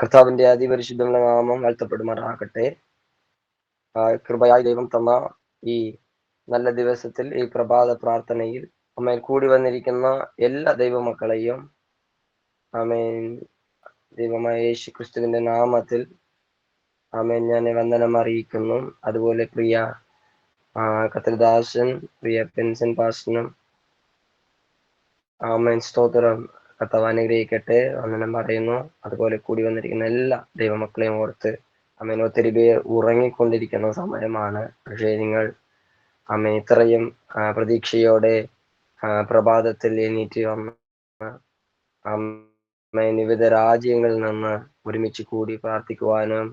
കർത്താവിന്റെ അതിപരിശുദ്ധമുള്ള നാമം വാഴ്ത്തപ്പെടുമാറാകട്ടെ. കൃപയായി ദൈവം തന്ന ഈ നല്ല ദിവസത്തിൽ ഈ പ്രഭാത പ്രാർത്ഥനയിൽ അമ്മേൻ കൂടി വന്നിരിക്കുന്ന എല്ലാ ദൈവമക്കളെയും ആമേൻ ദൈവമായ യേശു ക്രിസ്തുവിന്റെ നാമത്തിൽ ആമേൻ ഞാൻ വന്ദനം അറിയിക്കുന്നു. അതുപോലെ പ്രിയ കത്തൽദാസൻ, പ്രിയ പെൻസൻ പാസ്റ്റനും ആമേൻ സ്തോത്രം. കർത്താവ് അനുഗ്രഹിക്കട്ടെ, വന്ദനം പറയുന്നു. അതുപോലെ കൂടി വന്നിരിക്കുന്ന എല്ലാ ദൈവമക്കളെയും ഓർത്ത് അമ്മേൻ ഒത്തിരി പേർ ഉറങ്ങിക്കൊണ്ടിരിക്കുന്ന സമയമാണ്. പക്ഷേ നിങ്ങൾ അമ്മ ഇത്രയും പ്രതീക്ഷയോടെ പ്രഭാതത്തിൽ എണീറ്റ് വന്ന് അമ്മേൻ വിവിധ രാജ്യങ്ങളിൽ നിന്ന് ഒരുമിച്ച് കൂടി പ്രാർത്ഥിക്കുവാനും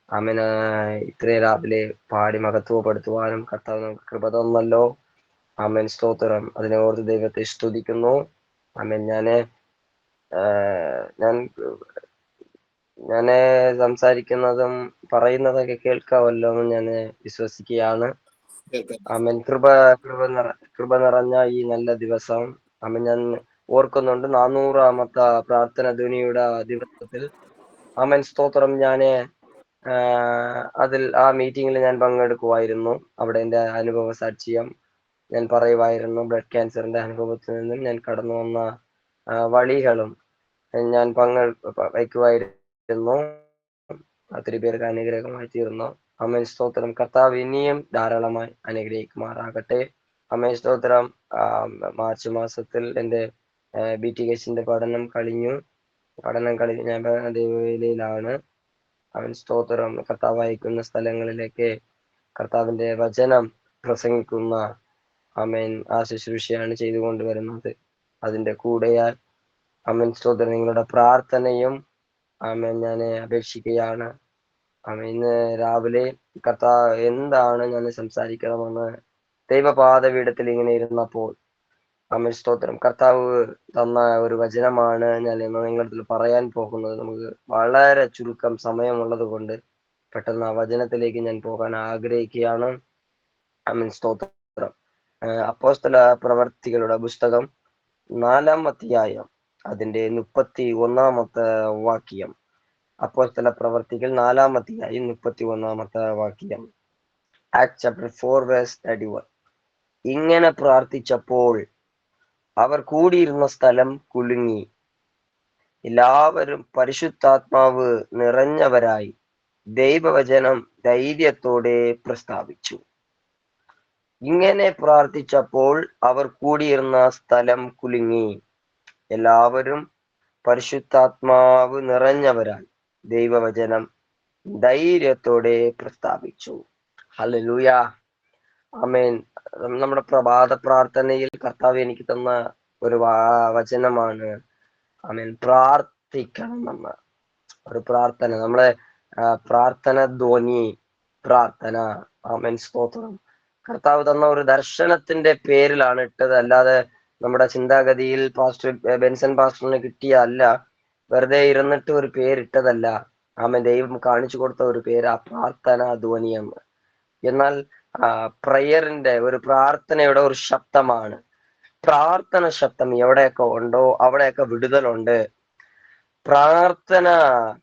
അമ്മേൻ ഇത്രയും രാവിലെ പാടി മഹത്വപ്പെടുത്തുവാനും കർത്താവ് നമുക്ക് കൃപ തന്നല്ലോ. ആമേൻ സ്തോത്രം. അതിനെ ഓർത്ത് ദൈവത്തെ സ്തുതിക്കുന്നു. ആമേൻ. ഞാന് സംസാരിക്കുന്നതും പറയുന്നതൊക്കെ കേൾക്കാമല്ലോ എന്ന് ഞാൻ വിശ്വസിക്കുകയാണ്. ആമേൻ. കൃപ നിറഞ്ഞ ഈ നല്ല ദിവസം ആമേൻ ഞാൻ ഓർക്കുന്നുണ്ട്. 400-ാമത്തെ പ്രാർത്ഥന ധ്വനിയുടെ ദിവസത്തിൽ ആമേൻ സ്തോത്രം അതിൽ ആ മീറ്റിംഗിൽ ഞാൻ പങ്കെടുക്കുമായിരുന്നു. അവിടെ എൻ്റെ അനുഭവ സാക്ഷ്യം ഞാൻ പറയുമായിരുന്നു. ബ്ലഡ് ക്യാൻസറിന്റെ അനുഭവത്തിൽ നിന്നും ഞാൻ കടന്നു വന്ന വഴികളും ഞാൻ വയ്ക്കുമായിരുന്നു. ഒത്തിരി പേർക്ക് അനുഗ്രഹമായി തീർന്നു. അമേൻ സ്തോത്രം. കർത്താവ് ഇനിയും ധാരാളമായി അനുഗ്രഹിക്കുമാറാകട്ടെ. അമേൻ സ്തോത്രം. മാർച്ച് മാസത്തിൽ എൻ്റെ BTHന്റെ പഠനം കഴിഞ്ഞു. ഞാൻ ദൈവവേലയിലാണ്. അവൻ സ്തോത്രം. കർത്താവ് അയക്കുന്ന സ്ഥലങ്ങളിലേക്ക് കർത്താവിന്റെ വചനം പ്രസംഗിക്കുന്ന ആമേൻ ആ ശുശ്രൂഷയാണ് ചെയ്തുകൊണ്ടുവരുന്നത്. അതിന്റെ കൂടെയാൽ ആമേൻ സ്തോത്രം നിങ്ങളുടെ പ്രാർത്ഥനയും ആമേൻ ഞാൻ അപേക്ഷിക്കുകയാണ്. ആമേൻ ഇന്ന് രാവിലെ കർത്താവ് എന്താണ് ഞാൻ സംസാരിക്കണമെന്ന് ദൈവപാദപീഠത്തിൽ ഇങ്ങനെ ഇരുന്നപ്പോൾ ആമേൻ സ്തോത്രം കർത്താവ് തന്ന ഒരു വചനമാണ് ഞാൻ ഇന്ന് നിങ്ങളുടെ പറയാൻ പോകുന്നത്. നമുക്ക് വളരെ ചുരുക്കം സമയമുള്ളത് കൊണ്ട് പെട്ടെന്ന് ആ വചനത്തിലേക്ക് ഞാൻ പോകാൻ ആഗ്രഹിക്കുകയാണ്. ആമേൻ സ്തോത്രം. അപ്പോസ്തല പ്രവർത്തികളുടെ പുസ്തകം 4-ാം അധ്യായം അതിന്റെ 31-ാമത്തെ വാക്യം. അപ്പോസ്തല പ്രവർത്തികൾ 4-ാം അധ്യായം 31-ാമത്തെ വാക്യം. Act chapter 4 verse 31. ഇങ്ങനെ പ്രാർത്ഥിച്ചപ്പോൾ അവർ കൂടിയിരുന്ന സ്ഥലം കുലുങ്ങി, എല്ലാവരും പരിശുദ്ധാത്മാവ് നിറഞ്ഞവരായി ദൈവവചനം ധൈര്യത്തോടെ പ്രസ്താവിച്ചു. ഇങ്ങനെ പ്രാർത്ഥിച്ചപ്പോൾ അവർ കൂടിയിരുന്ന സ്ഥലം കുലുങ്ങി, എല്ലാവരും പരിശുദ്ധാത്മാവ് നിറഞ്ഞവരായി ദൈവവചനം ധൈര്യത്തോടെ പ്രസ്താവിച്ചു. ഹല്ലേലൂയ. ആമേൻ. നമ്മുടെ പ്രഭാത പ്രാർത്ഥനയിൽ കർത്താവ് എനിക്ക് തന്ന ഒരു വചനമാണ്. ആമേൻ. പ്രാർത്ഥിക്കണം എന്ന ഒരു പ്രാർത്ഥന. നമ്മളെ പ്രാർത്ഥന ധ്വനി പ്രാർത്ഥന. ആമേൻ സ്തോത്രം. കർത്താവ് തന്ന ഒരു ദർശനത്തിന്റെ പേരിലാണ് ഇട്ടത്. അല്ലാതെ നമ്മുടെ ചിന്താഗതിയിൽ ബെൻസൺ പാസ്റ്ററിന് കിട്ടിയല്ല, വെറുതെ ഇരുന്നിട്ട് ഒരു പേരിട്ടതല്ല. ആമേൻ. ദൈവം കാണിച്ചു കൊടുത്ത ഒരു പേര് ആ പ്രാർത്ഥന ധ്വനി എന്ന്. എന്നാൽ പ്രയറിന്റെ ഒരു പ്രാർത്ഥനയുടെ ഒരു ശബ്ദമാണ്. പ്രാർത്ഥന ശബ്ദം എവിടെയൊക്കെ ഉണ്ടോ അവിടെയൊക്കെ വിടുതലുണ്ട്.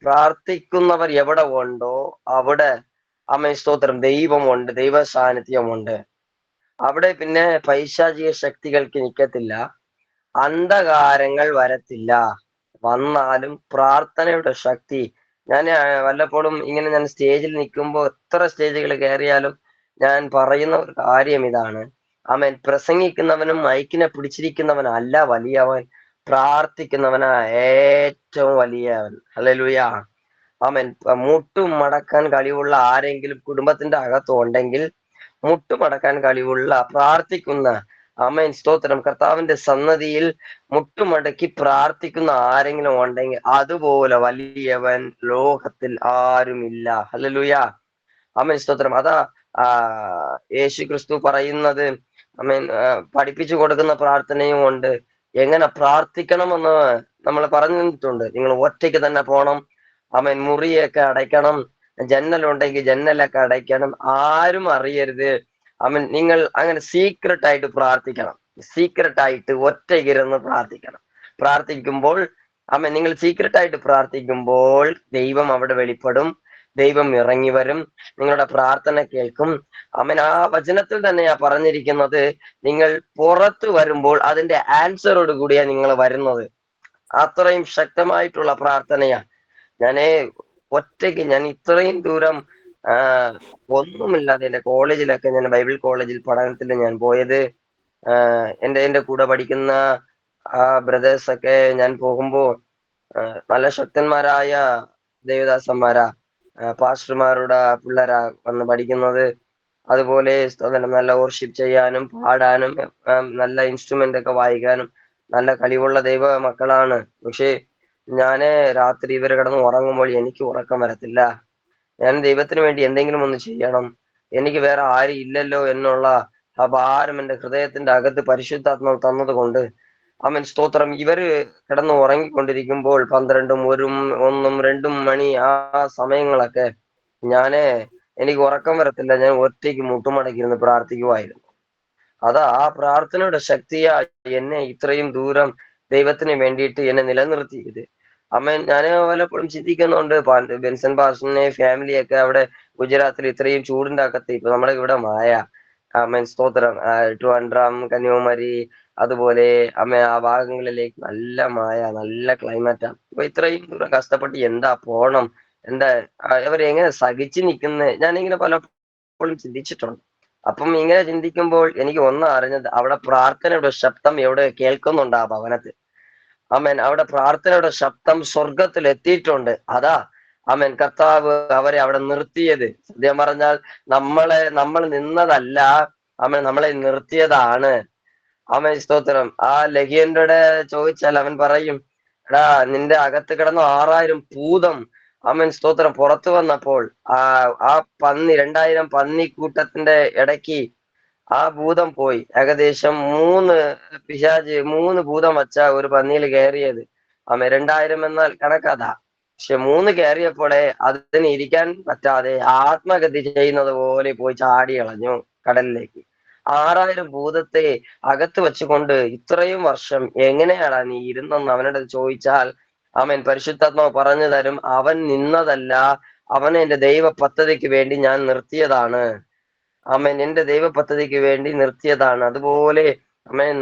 പ്രാർത്ഥിക്കുന്നവർ എവിടെ ഉണ്ടോ അവിടെ ആമേൻ സ്തോത്രം ദൈവമുണ്ട്, ദൈവ സാന്നിധ്യമുണ്ട്. അവിടെ പിന്നെ പൈശാചിക ശക്തികൾക്ക് നിൽക്കത്തില്ല, അന്ധകാരങ്ങൾ വരത്തില്ല. വന്നാലും പ്രാർത്ഥനയുടെ ശക്തി. ഞാൻ വല്ലപ്പോഴും ഇങ്ങനെ ഞാൻ സ്റ്റേജിൽ നിൽക്കുമ്പോൾ എത്ര സ്റ്റേജുകൾ കയറിയാലും ഞാൻ പറയുന്ന ഒരു കാര്യം ഇതാണ്. ആമേൻ. പ്രസംഗിക്കുന്നവനും മൈക്കിനെ പിടിച്ചിരിക്കുന്നവനല്ല വലിയവൻ, പ്രാർത്ഥിക്കുന്നവനാ ഏറ്റവും വലിയവൻ. ഹല്ലേലൂയ. ആമേൻ. മുട്ടുമടക്കാൻ കഴിവുള്ള ആരെങ്കിലും കുടുംബത്തിന്റെ അകത്തുണ്ടെങ്കിൽ, മുട്ടുമടക്കാൻ കഴിവുള്ള പ്രാർത്ഥിക്കുന്ന ആമേൻ സ്തോത്രം കർത്താവിന്റെ സന്നദ്ധിയിൽ മുട്ടുമടക്കി പ്രാർത്ഥിക്കുന്ന ആരെങ്കിലും ഉണ്ടെങ്കിൽ അതുപോലെ വലിയവൻ ലോകത്തിൽ ആരുമില്ല. ഹല്ലേലൂയ. ആമേൻ സ്തോത്രം. അതാ യേശു ക്രിസ്തു പറയുന്നത്. ആമേൻ. പഠിപ്പിച്ചു കൊടുക്കുന്ന പ്രാർത്ഥനയും ഉണ്ട്. എങ്ങനെ പ്രാർത്ഥിക്കണമെന്ന് നമ്മൾ പറഞ്ഞിട്ടുണ്ട്. നിങ്ങൾ ഒറ്റയ്ക്ക് തന്നെ പോണം. ആമേൻ. മുറിയൊക്കെ അടയ്ക്കണം, ജന്നലുണ്ടെങ്കിൽ ജന്നലൊക്കെ അടയ്ക്കണം, ആരും അറിയരുത്. ആമേൻ. നിങ്ങൾ അങ്ങനെ സീക്രട്ട് ആയിട്ട് പ്രാർത്ഥിക്കണം. സീക്രട്ട് ആയിട്ട് ഒറ്റയ്ക്കിരുന്ന് പ്രാർത്ഥിക്കണം. പ്രാർത്ഥിക്കുമ്പോൾ ആമേൻ. നിങ്ങൾ സീക്രട്ട് ആയിട്ട് പ്രാർത്ഥിക്കുമ്പോൾ ദൈവം അവിടെ വെളിപ്പെടും, ദൈവം ഇറങ്ങി വരും, നിങ്ങളുടെ പ്രാർത്ഥന കേൾക്കും. ആമേൻ. ആ വചനത്തിൽ തന്നെയാ പറഞ്ഞിരിക്കുന്നത്, നിങ്ങൾ പുറത്ത് വരുമ്പോൾ അതിന്റെ ആൻസറോട് കൂടിയാ നിങ്ങൾ വരുന്നത്. അത്രയും ശക്തമായിട്ടുള്ള പ്രാർത്ഥനയാ. ഞാനേ ഒറ്റയ്ക്ക് ഞാൻ ഇത്രയും ദൂരം ആ ഒന്നുമില്ലാതെ എന്റെ കോളേജിലൊക്കെ, ഞാൻ ബൈബിൾ കോളേജിൽ പഠനത്തിൽ ഞാൻ പോയത്, എന്റെ കൂടെ പഠിക്കുന്ന ആ ബ്രദേഴ്സ് ഒക്കെ ഞാൻ പോകുമ്പോ നല്ല ശക്തന്മാരായ ദേവദാസന്മാരാ, പാസ്റ്റർമാരുടെ പിള്ളേരാ വന്ന് പഠിക്കുന്നത്. അതുപോലെ നല്ല വർഷിപ്പ് ചെയ്യാനും പാടാനും നല്ല ഇൻസ്ട്രുമെന്റ് ഒക്കെ വായിക്കാനും നല്ല കഴിവുള്ള ദൈവ മക്കളാണ്. പക്ഷേ ഞാന് രാത്രി ഇവര് കിടന്ന് ഉറങ്ങുമ്പോൾ എനിക്ക് ഉറക്കം വരത്തില്ല. ഞാൻ ദൈവത്തിന് വേണ്ടി എന്തെങ്കിലും ഒന്ന് ചെയ്യണം, എനിക്ക് വേറെ ആരും ഇല്ലല്ലോ എന്നുള്ള ആ ഭാരം എന്റെ ഹൃദയത്തിന്റെ അകത്ത് പരിശുദ്ധാത്മാവ് തന്നത് കൊണ്ട്, ആമേൻ സ്തോത്രം. ഇവര് കിടന്ന് ഉറങ്ങിക്കൊണ്ടിരിക്കുമ്പോൾ 12ഉം 1ഉം 2ഉം മണി ആ സമയങ്ങളൊക്കെ എനിക്ക് ഉറക്കം വരത്തില്ല. ഞാൻ ഒറ്റയ്ക്ക് മുട്ടുമടക്കിയിരുന്ന് പ്രാർത്ഥിക്കുമായിരുന്നു. അതാ ആ പ്രാർത്ഥനയുടെ ശക്തിയാ എന്നെ ഇത്രയും ദൂരം ദൈവത്തിന് വേണ്ടിയിട്ട് എന്നെ നിലനിർത്തിയത്. അമ്മ ഞാൻ പലപ്പോഴും ചിന്തിക്കുന്നുണ്ട്, ബെൻസൺ പാസ്റ്ററിനെ ഫാമിലിയൊക്കെ അവിടെ ഗുജറാത്തിൽ ഇത്രയും ചൂടിന്റെ അകത്ത്, ഇപ്പൊ നമ്മുടെ ഇവിടെ മായ, അമ്മൻ സ്തോത്രം, ട്രിവാൻഡ്രം, കന്യാകുമാരി, അതുപോലെ അമ്മ ആ ഭാഗങ്ങളിലേക്ക് നല്ല മായ, നല്ല ക്ലൈമറ്റാ. അപ്പൊ ഇത്രയും ദൂരം കഷ്ടപ്പെട്ട് എന്താ പോണം, എന്താ അവരെങ്ങനെ സഹിച്ചു നിൽക്കുന്നത്, ഞാനിങ്ങനെ പലപ്പോഴും ചിന്തിച്ചിട്ടുണ്ട്. അപ്പം ഇങ്ങനെ ചിന്തിക്കുമ്പോൾ എനിക്ക് ഒന്നും അറിഞ്ഞത്, അവിടെ പ്രാർത്ഥനയുടെ ശബ്ദം എവിടെ കേൾക്കുന്നുണ്ട് ആ ഭവനത്തിൽ. ആമേൻ. അവിടെ പ്രാർത്ഥനയുടെ ശബ്ദം സ്വർഗത്തിൽ എത്തിയിട്ടുണ്ട്. അതാ ആമേൻ കർത്താവ് അവരെ അവിടെ നിർത്തിയത്. സത്യം പറഞ്ഞാൽ നമ്മൾ നിന്നതല്ല, ആമേൻ, നമ്മളെ നിർത്തിയതാണ്. ആമേൻ സ്തോത്രം. ആ ലഹിയന്റെ ചോദിച്ചാൽ അവൻ പറയും, എടാ നിന്റെ അകത്ത് കിടന്ന 6000 ഭൂതം, ആമേൻ സ്തോത്രം, പുറത്തു വന്നപ്പോൾ ആ 2000 പന്നിക്കൂട്ടത്തിന്റെ ഇടയ്ക്ക് ആ ഭൂതം പോയി. ഏകദേശം 3 ഭൂതം വച്ച ഒരു പന്നിയിൽ കയറിയത്. 2000 എന്നാൽ കണക്കതാ. പക്ഷെ 3 കയറിയപ്പോഴേ അതിന് ഇരിക്കാൻ പറ്റാതെ ആത്മഹത്യ ചെയ്യുന്നത് പോലെ പോയി ചാടി കളഞ്ഞു കടലിലേക്ക്. 6000 ഭൂതത്തെ അകത്ത് വെച്ചുകൊണ്ട് ഇത്രയും വർഷം എങ്ങനെയാടാ നീ ഇരുന്നെന്ന് അവനോട് ചോദിച്ചാൽ, അവൻ പരിശുദ്ധാത്മാവ് പറഞ്ഞു തരും, അവൻ നിന്നതല്ല, അവൻ എന്റെ ദൈവ പദ്ധതിക്ക് വേണ്ടി ഞാൻ നിർത്തിയതാണ്. ആമേൻ, എന്റെ ദൈവ പദ്ധതിക്ക് വേണ്ടി നിർത്തിയതാണ്. അതുപോലെ ആമേൻ,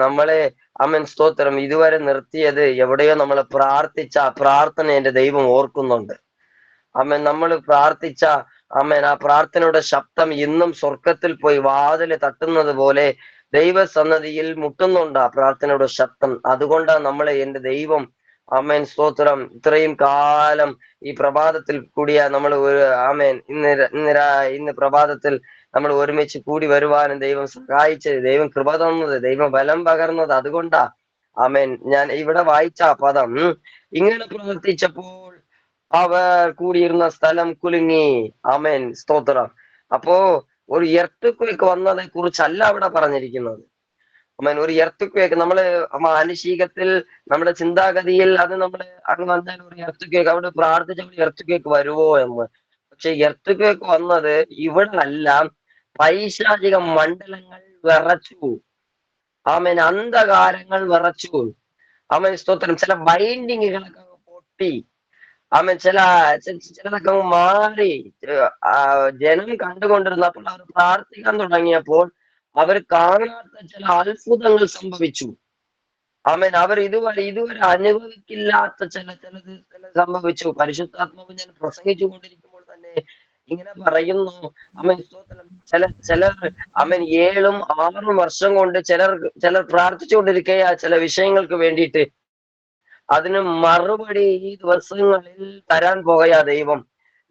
ആമേൻ സ്തോത്രം, ഇതുവരെ നിർത്തിയത് എവിടെയോ നമ്മൾ പ്രാർത്ഥിച്ച പ്രാർത്ഥന എന്റെ ദൈവം ഓർക്കുന്നുണ്ട്. ആമേൻ, നമ്മൾ പ്രാർത്ഥിച്ച ആമേൻ ആ പ്രാർത്ഥനയുടെ ശബ്ദം ഇന്നും സ്വർഗത്തിൽ പോയി വാതില് തട്ടുന്നത് പോലെ ദൈവസന്നതിയിൽ മുട്ടുന്നുണ്ട് ആ പ്രാർത്ഥനയുടെ ശബ്ദം. അതുകൊണ്ടാണ് എന്റെ ദൈവം ആമേൻ സ്തോത്രം ഇത്രയും കാലം ഈ പ്രഭാതത്തിൽ കൂടിയ നമ്മൾ ആമേൻ ഇന്ന് പ്രഭാതത്തിൽ നമ്മൾ ഒരുമിച്ച് കൂടി വരുവാനും ദൈവം സഹായിച്ചത്, ദൈവം കൃപ തന്നത്, ദൈവം ബലം പകർന്നത് അതുകൊണ്ടാ. ആമേൻ. ഞാൻ ഇവിടെ വായിച്ച പദം, ഇങ്ങനെ പ്രവർത്തിച്ചപ്പോൾ അവർ കൂടിയിരുന്ന സ്ഥലം കുലുങ്ങി. ആമേൻ സ്തോത്രം. അപ്പോ ഒരു എർത്ത് വന്നതെ കുറിച്ചല്ല അവിടെ പറഞ്ഞിരിക്കുന്നത്. ആമേൻ. ഒരു എർത്ത് നമ്മള് മാനുഷികത്തിൽ നമ്മുടെ ചിന്താഗതിയിൽ അത് നമ്മള് അങ്ങ് വന്നാൽ ഒരു എർത്ത് അവിടെ പ്രാർത്ഥിച്ച ഒരു എർത്ത് വരുവോ എന്ന്. പക്ഷെ എർത്ത് വന്നത് ഇവിടെ അല്ല, പൈശാചിക മണ്ഡലങ്ങൾ വിറച്ചു. ആമേൻ. അന്ധകാരങ്ങൾ വിറച്ചു. ആമേൻ സ്തോത്രം. ചില ബൈൻഡിങ്ങുകളൊക്കെ പൊട്ടി. ആമേൻ. ചിലതൊക്കെ മാറി. ജനം കണ്ടുകൊണ്ടിരുന്നപ്പോൾ അവർ പ്രാർത്ഥിക്കാൻ തുടങ്ങിയപ്പോൾ അവർ കാണാത്ത ചില അത്ഭുതങ്ങൾ സംഭവിച്ചു. ആമേൻ. അവർ ഇതുവരെ അനുഭവിക്കില്ലാത്ത ചിലത് സംഭവിച്ചു. പരിശുദ്ധാത്മാവ് ഞാൻ പ്രസംഗിച്ചു കൊണ്ടിരിക്കുമ്പോൾ തന്നെ ഇങ്ങനെ പറയുന്നു. ആമേൻ സ്തോത്രം. ചിലർ ആമേൻ 7ഉം 6ഉം വർഷം കൊണ്ട് ചിലർ പ്രാർത്ഥിച്ചുകൊണ്ടിരിക്കുക ചില വിഷയങ്ങൾക്ക് വേണ്ടിയിട്ട്. അതിന് മറുപടി ഈ ദിവസങ്ങളിൽ തരാൻ പോകയാ ദൈവം.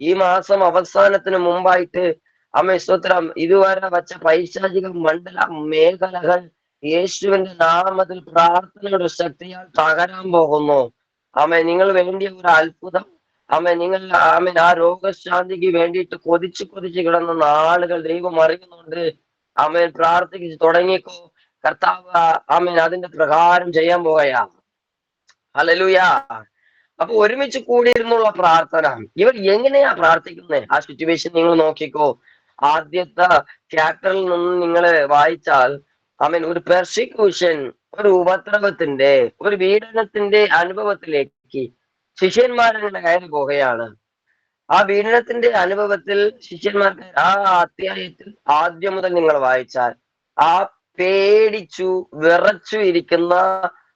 ഈ മാസം അവസാനത്തിന് മുമ്പായിട്ട് ആമേൻ സ്തോത്രം, ഇതുവരെ വച്ച പൈശാചിക മണ്ഡല മേഖലകൾ യേശുവിന്റെ നാമത്തിൽ പ്രാർത്ഥനയുടെ ശക്തിയാൽ തകരാൻ പോകുന്നു. ആമേൻ. നിങ്ങൾ വേണ്ടിയ ഒരു അത്ഭുതം, ആമേൻ, നിങ്ങൾ ആമേൻ ആ രോഗശാന്തിക്ക് വേണ്ടിയിട്ട് കൊതിച്ച് കിടന്ന ആളുകൾ ദൈവം അറിയുന്നുണ്ട്. ആമേൻ. പ്രാർത്ഥിച്ച് തുടങ്ങിക്കോ. കർത്താവ് ആമേൻ അതിന്റെ പ്രകാരം ചെയ്യാൻ പോകയാ. ഹല്ലേലൂയ. അപ്പൊ ഒരുമിച്ച് കൂടിയിരുന്നുള്ള പ്രാർത്ഥന, ഇവർ എങ്ങനെയാ പ്രാർത്ഥിക്കുന്നത്? ആ സിറ്റുവേഷൻ നിങ്ങൾ നോക്കിക്കോ. ആദ്യത്തെ ചാപ്റ്ററിൽ നിന്ന് നിങ്ങൾ വായിച്ചാൽ ആമേൻ ഒരു പെർസിക്യൂഷൻ, ഒരു ഉപദ്രവത്തിന്റെ, ഒരു പീഡനത്തിന്റെ അനുഭവത്തിലേക്ക് ശിഷ്യന്മാരുടെ കയറി പോകുകയാണ്. ആ പീഡനത്തിന്റെ അനുഭവത്തിൽ ശിഷ്യന്മാർക്ക് ആ അധ്യായത്തിൽ ആദ്യം മുതൽ നിങ്ങൾ വായിച്ചാൽ ആ പേടിച്ചു വിറച്ചു ഇരിക്കുന്ന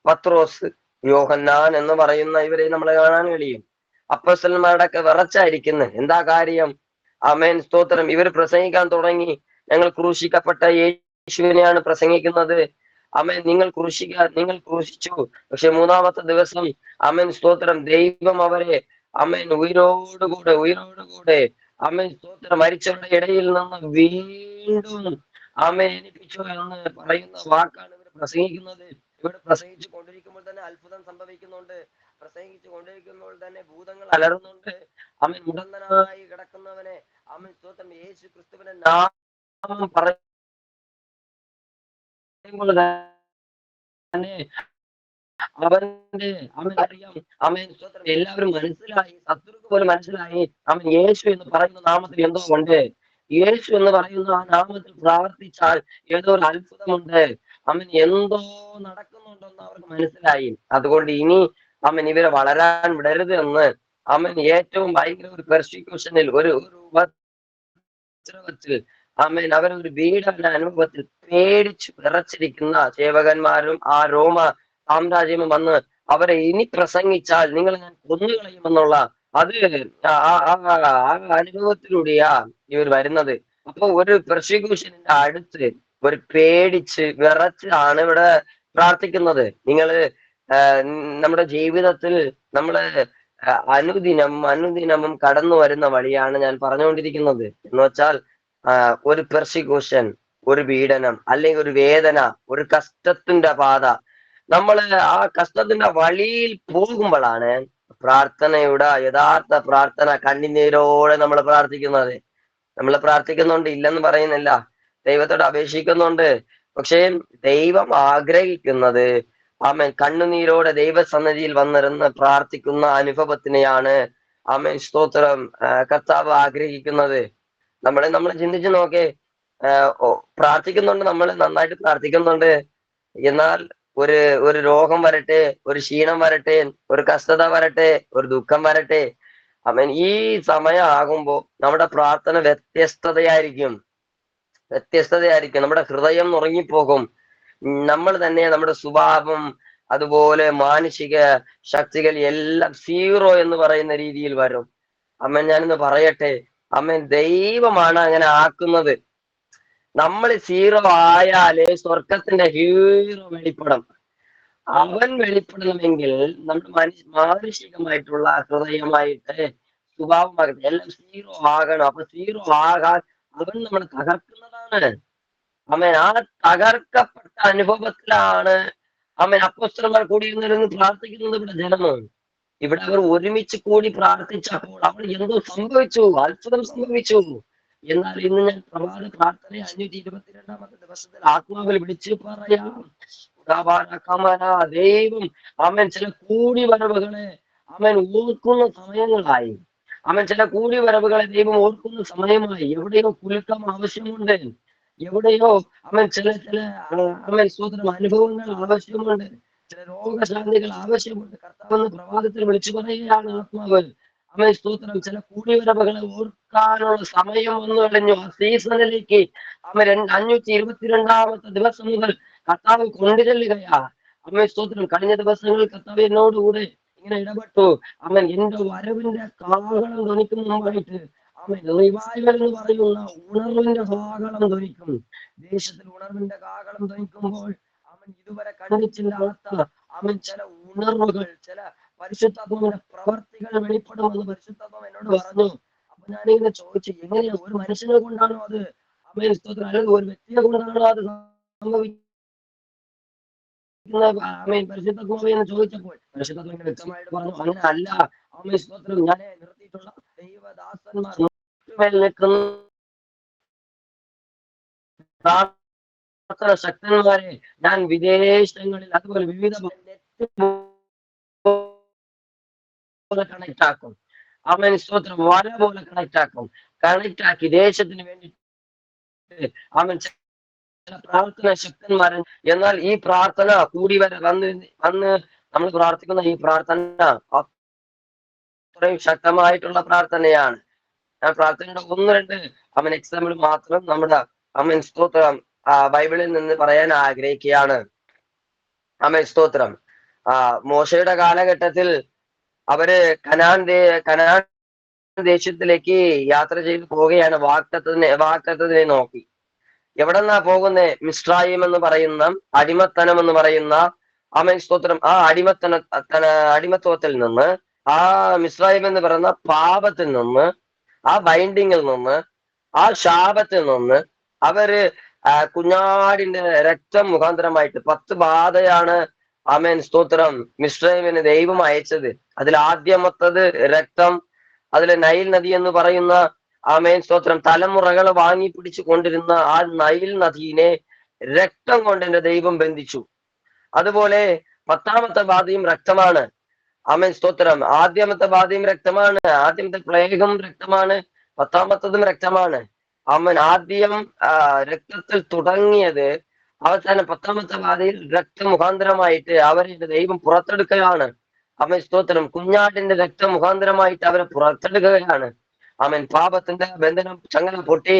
പത്രോസ്, യോഹന്നാൻ എന്ന് പറയുന്ന ഇവരെ നമ്മൾ കാണാൻ കഴിയും. അപ്പോസ്തലന്മാരുടെ ഒക്കെ വിറച്ചായിരിക്കുന്നത്. എന്താ കാര്യം? ആമേൻ, സ്തോത്രം. ഇവർ പ്രസംഗിക്കാൻ തുടങ്ങി, ഞങ്ങൾ ക്രൂശിക്കപ്പെട്ട യേശുവിനെയാണ് പ്രസംഗിക്കുന്നത്. ആമേൻ, നിങ്ങൾ ക്രൂശിച്ചു. പക്ഷെ മൂന്നാമത്തെ ദിവസം, ആമേൻ, സ്തോത്രം, ദൈവം അവരെ, ആമേൻ, ഉയരോടുകൂടെ ആമേൻ, സ്തോത്രം, മരിച്ചവരുടെ ഇടയിൽ നിന്ന് വീണ്ടും ആമേൻ എനിപ്പിച്ചു എന്ന് പറയുന്ന വാക്കാണ് ഇവർ പ്രസംഗിക്കുന്നത്. ഇവിടെ പ്രസംഗിച്ചു കൊണ്ടിരിക്കുമ്പോൾ തന്നെ അത്ഭുതം സംഭവിക്കുന്നുണ്ട്. പ്രസംഗിച്ചു കൊണ്ടിരിക്കുമ്പോൾ തന്നെ ഭൂതങ്ങൾ അലറുന്നുണ്ട്. ആമേൻ, മുടന്തനായി കിടക്കുന്നവനെ, ആമേൻ, സ്തോത്രം, യേശു ക്രിസ്തുവിന്റെ നാമം പറയുമ്പോൾ തന്നെ അവൻ അറിയാം. ആമേൻ, സ്തോത്രം, എല്ലാവരും മനസ്സിലായി, ശത്രുക്ക് പോലും മനസ്സിലായി. അവൻ യേശു എന്ന് പറയുന്ന നാമത്തിൽ എന്തോ ഉണ്ട്. യേശു എന്ന് പറയുന്ന ആ നാമത്തിൽ പ്രാർത്ഥിച്ചാൽ ഏതോ ഒരു അത്ഭുതമുണ്ട്. അവൻ എന്തോ നടക്കുന്നുണ്ടെന്ന് അവർക്ക് മനസ്സിലായി. അതുകൊണ്ട് ഇനി അവൻ ഇവരെ വളരാൻ വിടരുത് എന്ന് അവൻ ഏറ്റവും ഭയങ്കര ഒരു പെർസിക്യൂഷനിൽ, ഒരു ഉപദ്രവത്തിൽ, ആമേൻ, അവരൊരു പീഡന അനുഭവത്തിൽ പേടിച്ചു വിറച്ചിരിക്കുന്ന സേവകന്മാരും ആ റോമ സാമ്രാജ്യവും വന്ന് അവരെ ഇനി പ്രസംഗിച്ചാൽ നിങ്ങൾ ഞാൻ കൊന്നുകളയുമെന്നുള്ള അത് അനുഭവത്തിലൂടെയാ ഇവർ വരുന്നത്. അപ്പൊ ഒരു പ്രോസിക്യൂഷനിന്റെ അടുത്ത് ഒരു പേടിച്ച് വിറച്ചാണ് ഇവിടെ പ്രാർത്ഥിക്കുന്നത്. നിങ്ങള് നമ്മുടെ ജീവിതത്തിൽ നമ്മള് അനുദിനമും കടന്നു വരുന്ന വഴിയാണ് ഞാൻ പറഞ്ഞുകൊണ്ടിരിക്കുന്നത്. എന്ന് വെച്ചാൽ ഒരു പെർസിക്യൂഷൻ, ഒരു പീഡനം, അല്ലെങ്കിൽ ഒരു വേദന, ഒരു കഷ്ടത്തിന്റെ പാത, നമ്മള് ആ കഷ്ടത്തിന്റെ വഴിയിൽ പോകുമ്പോഴാണ് പ്രാർത്ഥനയുടെ യഥാർത്ഥ പ്രാർത്ഥന കണ്ണുനീരോടെ നമ്മൾ പ്രാർത്ഥിക്കുന്നത്. നമ്മൾ പ്രാർത്ഥിക്കുന്നുണ്ട്, ഇല്ലെന്ന് പറയുന്നില്ല, ദൈവത്തോട് അപേക്ഷിക്കുന്നുണ്ട്. പക്ഷേ ദൈവം ആഗ്രഹിക്കുന്നത് ആമേൻ കണ്ണുനീരോടെ ദൈവസന്നിധിയിൽ വന്നിരുന്ന് പ്രാർത്ഥിക്കുന്ന അനുഭവത്തിനെയാണ് ആമേൻ, സ്തോത്രം, കർത്താവ് ആഗ്രഹിക്കുന്നത്. നമ്മൾ ചിന്തിച്ചു നോക്കേ, പ്രാർത്ഥിക്കുന്നുണ്ട്, നമ്മൾ നന്നായിട്ട് പ്രാർത്ഥിക്കുന്നുണ്ട്. എന്നാൽ ഒരു ഒരു രോഗം വരട്ടെ, ഒരു ക്ഷീണം വരട്ടെ, ഒരു കഷ്ടത വരട്ടെ, ഒരു ദുഃഖം വരട്ടെ, ആമേൻ, ഈ സമയം ആകുമ്പോ നമ്മുടെ പ്രാർത്ഥന വ്യത്യസ്തതയായിരിക്കും. നമ്മുടെ ഹൃദയം ഉറങ്ങിപ്പോകും. നമ്മൾ തന്നെ, നമ്മുടെ സ്വഭാവം, അതുപോലെ മാനസിക ശക്തികൾ എല്ലാം സീറോ എന്ന് പറയുന്ന രീതിയിൽ വരും. അമ്മൻ, ഞാനിന്ന് പറയട്ടെ, അമ്മൻ, ദൈവമാണ് അങ്ങനെ ആക്കുന്നത്. നമ്മൾ സീറോ ആയാലേ സ്വർഗത്തിന്റെ ഹീറോ വെളിപ്പെടും. അവൻ വെളിപ്പെടണമെങ്കിൽ നമ്മൾ മാനുഷികമായിട്ടുള്ള ഹൃദയമായിട്ട്, സ്വഭാവമാകട്ടെ, എല്ലാം സീറോ ആകണം. അപ്പൊ സീറോ ആകാൻ അവൻ നമ്മളെ തകർക്കുന്നതാണ്. അവൻ ആ തകർക്കപ്പെട്ട അനുഭവത്തിലാണ് അവൻ അപ്പോസ്തലന്മാർ കൂടിയിരുന്നിരുന്ന് പ്രാർത്ഥിക്കുന്നത്. ഇവിടെ ജനമാണ്, ഇവിടെ അവർ ഒരുമിച്ച് കൂടി പ്രാർത്ഥിച്ചപ്പോൾ അവർ എന്തോ സംഭവിച്ചു, അത്ഭുതം സംഭവിച്ചു. എന്നാൽ ഇന്ന് ഞാൻ പ്രഭാത പ്രാർത്ഥന 522 ദിവസത്തിൽ ആത്മാവിൽ വിളിച്ച് പറയാം, ദൈവം അവൻ ചില കൂടിവരവുകളെ അവൻ ഓർക്കുന്ന സമയങ്ങളായി. അവൻ ചില കൂടിവരവുകളെ ദൈവം ഓർക്കുന്ന സമയമായി. എവിടെയോ കുലുക്കം ആവശ്യമുണ്ട്, എവിടെയോ അവൻ ചില അവൻ സ്വതന്ത്രം അനുഭവങ്ങൾ ആവശ്യമുണ്ട്, ചില രോഗശാന്തികൾ ആവശ്യമുണ്ട്. കർത്താവെന്ന് പ്രഭാതത്തിൽ വിളിച്ചു പറയുകയാണ് ആത്മാവ്. അവൻ സ്തോത്രം, ചില കൂടിവരവുകളെ ഓർക്കാനുള്ള സമയം വന്നു കഴിഞ്ഞു. ആ സീസണിലേക്ക് അവൻ 522 ദിവസം മുതൽ കർത്താവ് കൊണ്ടുചെല്ലുകയാ. അവൻ സ്തോത്രം, കഴിഞ്ഞ ദിവസങ്ങളിൽ കർത്താവ് എന്നോടുകൂടെ ഇങ്ങനെ ഇടപെട്ടു. അവൻ എന്റെ വരവിന്റെ കാഹളം ധ്വനിക്കുന്ന മുമ്പായിട്ട് അവൻ റിവൈവൽ എന്ന് പറയുന്ന ഉണർവിന്റെ കാഹളം ധ്വനിക്കും. ദേശത്തിൽ ഉണർവിന്റെ കാഹളം ധ്വനിക്കുമ്പോൾ അവൻ ഇതുവരെ കണ്ടിട്ടില്ലാത്ത അവൻ ചില ഉണർവുകൾ, ചില പരിശുദ്ധാത്മാവിന്റെ പ്രവർത്തികൾ വെളിപ്പെടുമെന്ന് പരിശുദ്ധാത്മാവ് എന്നോട് പറഞ്ഞു. അപ്പൊ ഞാനിങ്ങനെ ചോദിച്ചു, എങ്ങനെയാ, ഒരു മനുഷ്യനെ കൊണ്ടാണോ അത് അവൻ സ്തോത്രം, അല്ലെങ്കിൽ ഒരു വ്യക്തിയെ കൊണ്ടാണോ അത് സംഭവിക്കുന്നത്? പരിശുദ്ധാത്മാവ് എന്ന് ചോദിച്ചപ്പോൾ പരിശുദ്ധാത്മാവിനെ വ്യക്തമായിട്ട് പറഞ്ഞു, അങ്ങനെ അല്ല. അവൻ സ്തോത്രം, ഞാൻ നിർത്തിയിട്ടുള്ള ദൈവദാസന്മാർ നിൽക്കുന്ന ശക്തന്മാരെ ഞാൻ വിദേശങ്ങളിൽ, അതുപോലെ വിവിധ കണക്ട് ആക്കും. അവൻ സ്തോത്രം വല പോലെ കണക്ട് ആക്കി ദേശത്തിന് വേണ്ടി അവൻ പ്രാർത്ഥന ശക്തന്മാരൻ. എന്നാൽ ഈ പ്രാർത്ഥന കൂടി വന്ന് നമ്മൾ പ്രാർത്ഥിക്കുന്ന ഈ പ്രാർത്ഥന അത്രയും ശക്തമായിട്ടുള്ള പ്രാർത്ഥനയാണ്. ഞാൻ പ്രാർത്ഥനയുടെ ഒന്ന് രണ്ട് എക്സാമ്പിൾ മാത്രം നമ്മുടെ സ്തോത്രം ബൈബിളിൽ നിന്ന് പറയാൻ ആഗ്രഹിക്കുകയാണ്. സ്തോത്രം. മോശയുടെ കാലഘട്ടത്തിൽ അവര് കനാൻ ദേശത്തിലേക്ക് യാത്ര ചെയ്ത് പോവുകയാണ്. വാഗ്ദത്തത്തിനെ നോക്കി. എവിടെന്നാ പോകുന്നേ? മിസ്രയീം എന്ന് പറയുന്ന അടിമത്തനം എന്ന് പറയുന്ന സ്തോത്രം. ആ അടിമത്വത്തിൽ നിന്ന്, ആ മിസ്രയീം എന്ന് പറയുന്ന പാപത്തിൽ നിന്ന്, ആ ബൈൻഡിങ്ങിൽ നിന്ന്, ആ ശാപത്തിൽ നിന്ന് അവര് കുഞ്ഞാടിന്റെ രക്തം മുഖാന്തരമായിട്ട് 10 ബാധയാണ് സ്തോത്രം മിസ്രയീമിന് ദൈവം അയച്ചത്. അതിൽ ആദ്യമത്തത് രക്തം. അതിലെ നൈൽ നദി എന്ന് പറയുന്ന സ്തോത്രം തലമുറകൾ വാങ്ങി പിടിച്ചു കൊണ്ടിരുന്ന ആ നൈൽ നദിയെ രക്തം കൊണ്ട് എന്റെ ദൈവം ബന്ധിച്ചു. അതുപോലെ 10ാമത്തെ ബാധയും രക്തമാണ്. സ്തോത്രം. ആദ്യമത്തെ ബാധയും രക്തമാണ്. ആദ്യമത്തെ പ്ലേഗം രക്തമാണ്. 10ാമത്തതും രക്തമാണ്. ആദ്യം രക്തത്തിൽ തുടങ്ങിയത് അവസാനം 10ാമത്തെ ബാധയിൽ രക്തമുഖാന്തരമായിട്ട് അവരെ ദൈവം പുറത്തെടുക്കുകയാണ്. സ്തോത്രം. കുഞ്ഞാട്ടിന്റെ രക്തമുഖാന്തരമായിട്ട് അവരെ പുറത്തെടുക്കുകയാണ്. പാപത്തിന്റെ ബന്ധനം ചങ്ങല പൊട്ടി,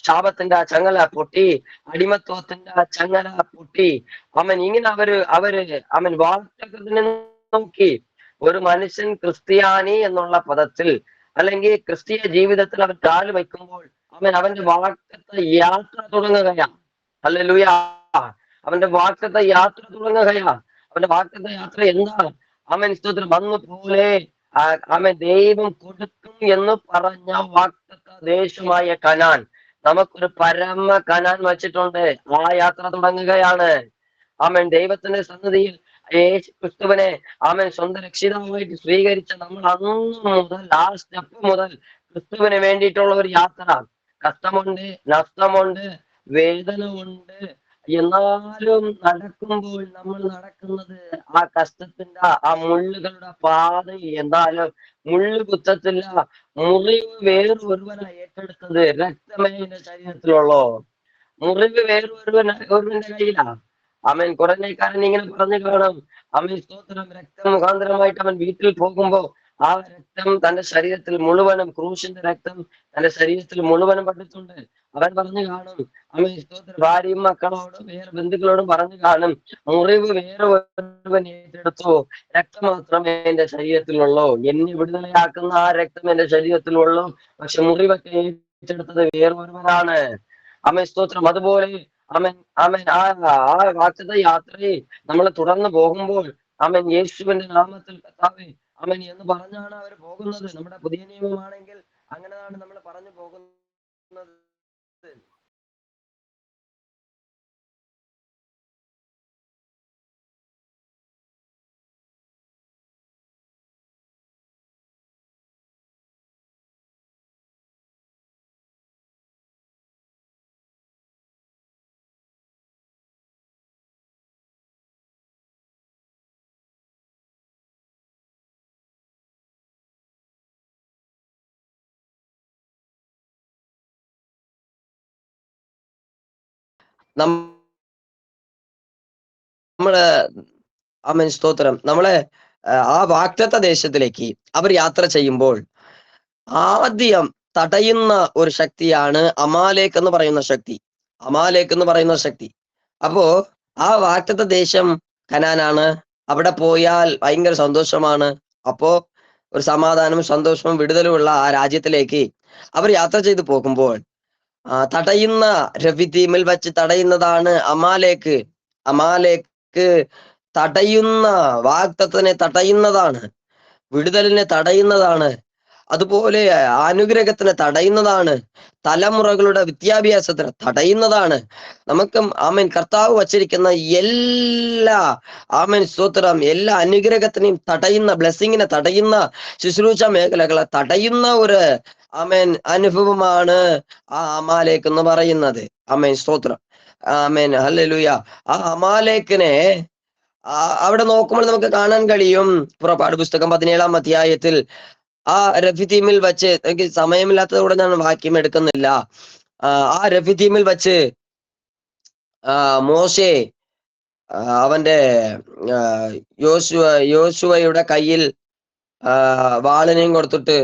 ശാപത്തിന്റെ ചങ്ങല പൊട്ടി, അടിമത്വത്തിന്റെ ചങ്ങല പൊട്ടി. ഇങ്ങനെ അവര് വാഗ്ദത്തത്തിനെ നോക്കി. ഒരു മനുഷ്യൻ ക്രിസ്ത്യാനി എന്നുള്ള പദത്തിൽ അല്ലെങ്കിൽ ക്രിസ്തീയ ജീവിതത്തിൽ അവൻ കാല് വയ്ക്കുമ്പോൾ അവന്റെ വാഗ്ദത്ത യാത്ര തുടങ്ങുകയാണ്. ഹല്ലേലൂയ. അവന്റെ വാഗ്ദത്ത യാത്ര തുടങ്ങുകയാണ്. അവന്റെ വാഗ്ദത്ത യാത്ര എന്താണ്? സ്തോത്രം. അന്ന് പോലെ ദൈവം കൊടുക്കും എന്ന് പറഞ്ഞ വാഗ്ദത്ത ദേശമായ കനാൻ, നമുക്കൊരു പരമ കനാൻ വച്ചിട്ടുണ്ട്. ആ യാത്ര തുടങ്ങുകയാണ്. ദൈവത്തിന്റെ സന്നിധിയിൽ യേശു ക്രിസ്തുവിനെ സ്വന്തം രക്ഷിതാവായിട്ട് സ്വീകരിച്ച നമ്മൾ അന്ന് മുതൽ, ആ സ്റ്റെപ്പ് മുതൽ ക്രിസ്തുവിന് വേണ്ടിയിട്ടുള്ള ഒരു യാത്ര. കഷ്ടമുണ്ട്, നഷ്ടമുണ്ട്, വേദന ഉണ്ട്. എന്നാലും നടക്കുമ്പോൾ നമ്മൾ നടക്കുന്നത് ആ കഷ്ടത്തിന്റെ ആ മുള്ളുകളുടെ പാത. എന്നാലും മുള്ളു കുത്തത്തില്ല. മുറിവ് വേറൊരുവനാ ഏറ്റെടുത്തത്. രക്തമേ എന്റെ ശരീരത്തിലുള്ളോ. മുറിവ് ഒരുവന്റെ കയ്യിലാ. കുറഞ്ഞക്കാരൻ ഇങ്ങനെ പറഞ്ഞു കാണാം. സ്തോത്രം. രക്തം മുഖാന്തരമായിട്ട് അവൻ വീട്ടിൽ പോകുമ്പോ ആ രക്തം തന്റെ ശരീരത്തിൽ മുഴുവനും, ക്രൂശിന്റെ രക്തം തന്റെ ശരീരത്തിൽ മുഴുവനും പറ്റിട്ടുണ്ട്. അവൻ പറഞ്ഞു കാണും. സ്തോത്രം. ഭാര്യയും മക്കളോടും വേറെ ബന്ധുക്കളോടും പറഞ്ഞു കാണും, മുറിവ് വേറെ ഒരുവൻ ഏറ്റെടുത്തു, രക്തം മാത്രമേ എന്റെ ശരീരത്തിലുള്ളൂ. എന്നെ വിടുതലയാക്കുന്ന ആ രക്തം എന്റെ ശരീരത്തിലുള്ളൂ. പക്ഷെ മുറിവൊക്കെ ഏറ്റെടുത്തത് വേറൊരുവനാണ്. സ്തോത്രം. അതുപോലെ ആ വാഗ്ദത്ത യാത്രയെ നമ്മൾ തുടർന്ന് പോകുമ്പോൾ യേശുവിന്റെ നാമത്തിൽ കർത്താവേ എന്ന് പറഞ്ഞാണ് അവർ പോകുന്നത്. നമ്മുടെ പുതിയ നിയമമാണെങ്കിൽ അങ്ങനെയാണ് നമ്മൾ പറഞ്ഞു പോകുന്നത്. നമ്മള് സ്തോത്രം. നമ്മളെ ആ വാഗ്ദത്ത ദേശത്തിലേക്ക് അവർ യാത്ര ചെയ്യുമ്പോൾ ആദ്യം തടയുന്ന ഒരു ശക്തിയാണ് അമാലേക്ക് എന്ന് പറയുന്ന ശക്തി. അമാലേക്ക് എന്ന് പറയുന്ന ശക്തി. അപ്പോ ആ വാഗ്ദത്ത ദേശം കനാനാണ്. അവിടെ പോയാൽ ഭയങ്കര സന്തോഷമാണ്. അപ്പോ ഒരു സമാധാനവും സന്തോഷവും വിടുതലുമുള്ള ആ രാജ്യത്തിലേക്ക് അവർ യാത്ര ചെയ്തു പോകുമ്പോൾ തടയുന്ന രഫിദീമിൽ വെച്ച് തടയുന്നതാണ് അമാലേക്ക്. അമാലേക്ക് തടയുന്ന, വാഗ്ദത്തത്തിനെ തടയുന്നതാണ്, വിടുതലിനെ തടയുന്നതാണ്, അതുപോലെ അനുഗ്രഹത്തിന് തടയുന്നതാണ്, തലമുറകളുടെ വിദ്യാഭ്യാസത്തിന് തടയുന്നതാണ്. നമുക്ക് കർത്താവ് വച്ചിരിക്കുന്ന എല്ലാ സ്തോത്രം, എല്ലാ അനുഗ്രഹത്തിനെയും തടയുന്ന, ബ്ലെസ്സിങ്ങിനെ തടയുന്ന, ശുശ്രൂഷ മേഖലകളെ തടയുന്ന ഒരു അനുഭവമാണ് ആ അമാലേക്ക് എന്ന് പറയുന്നത്. സ്തോത്രം. ഹല്ലേലൂയ. ആ അമാലേക്കിനെ അവിടെ നോക്കുമ്പോൾ നമുക്ക് കാണാൻ കഴിയും. പുറപ്പാട് പുസ്തകം 17-ാം അധ്യായത്തിൽ ആ രഫിദീമിൽ വച്ച്, എനിക്ക് സമയമില്ലാത്തത് കൂടെ ഞാൻ വാക്യം എടുക്കുന്നില്ല. ആ രഫിദീമിൽ വച്ച് മോശെ അവന്റെ യോശുവയുടെ കയ്യിൽ വാളിനെയും കൊടുത്തിട്ട്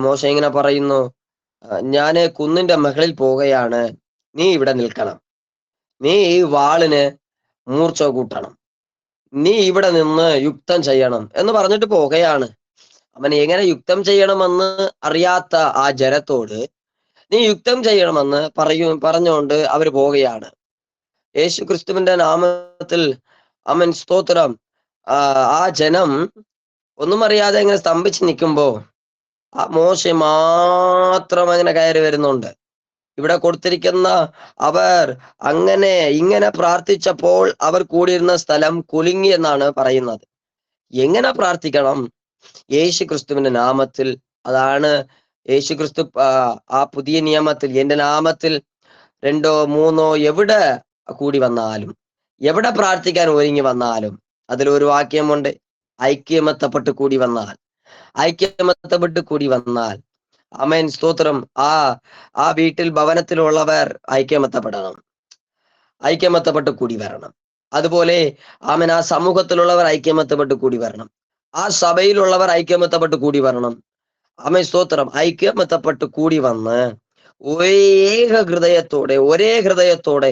മോശ ഇങ്ങനെ പറയുന്നു, ഞാന് കുന്നിന്റെ മുകളിൽ പോവുകയാണ്, നീ ഇവിടെ നിൽക്കണം, നീ ഈ വാളിന് മൂർച്ച കൂട്ടണം, നീ ഇവിടെ നിന്ന് യുക്തം ചെയ്യണം എന്ന് പറഞ്ഞിട്ട് പോകുകയാണ്. അവൻ എങ്ങനെ യുക്തം ചെയ്യണമെന്ന് അറിയാത്ത ആ ജനത്തോട് നീ യുക്തം ചെയ്യണമെന്ന് പറഞ്ഞുകൊണ്ട് അവർ പോവുകയാണ്. യേശു ക്രിസ്തുവിന്റെ നാമത്തിൽ അമൻ സ്തോത്രം. ആ ജനം ഒന്നും അറിയാതെ ഇങ്ങനെ സ്തംഭിച്ച് നിൽക്കുമ്പോ ആ മോശ മാത്രം അങ്ങനെ കയറി വരുന്നുണ്ട്. ഇവിടെ കൊടുത്തിരിക്കുന്ന അവർ അങ്ങനെ ഇങ്ങനെ പ്രാർത്ഥിച്ചപ്പോൾ അവർ കൂടിയിരുന്ന സ്ഥലം കുലുങ്ങി എന്നാണ് പറയുന്നത്. എങ്ങനെ പ്രാർത്ഥിക്കണം? യേശു ക്രിസ്തുവിന്റെ നാമത്തിൽ. അതാണ് യേശു ക്രിസ്തു ആ പുതിയ നിയമത്തിൽ, എന്റെ നാമത്തിൽ 2 3 എവിടെ കൂടി വന്നാലും, എവിടെ പ്രാർത്ഥിക്കാൻ ഒരുങ്ങി വന്നാലും അതിലൊരു വാക്യമുണ്ട്, ഐക്യമത്തപ്പെട്ട് കൂടി വന്നാൽ. ഐക്യമത്തപ്പെട്ട് കൂടി വന്നാൽ ആമേൻ സ്തോത്രം. ആ വീട്ടിൽ ഭവനത്തിലുള്ളവർ ഐക്യമത്തപ്പെടണം, ഐക്യമത്തപ്പെട്ട് കൂടി വരണം. അതുപോലെ ആമേൻ ആ സമൂഹത്തിലുള്ളവർ ഐക്യമത്തപ്പെട്ട് കൂടി വരണം, ആ സഭയിലുള്ളവർ ഐക്യമത്തപ്പെട്ട് കൂടി വരണം. ആമേൻ സ്തോത്രം. ഐക്യമത്തപ്പെട്ട് കൂടി വന്ന് ഒരേ ഹൃദയത്തോടെ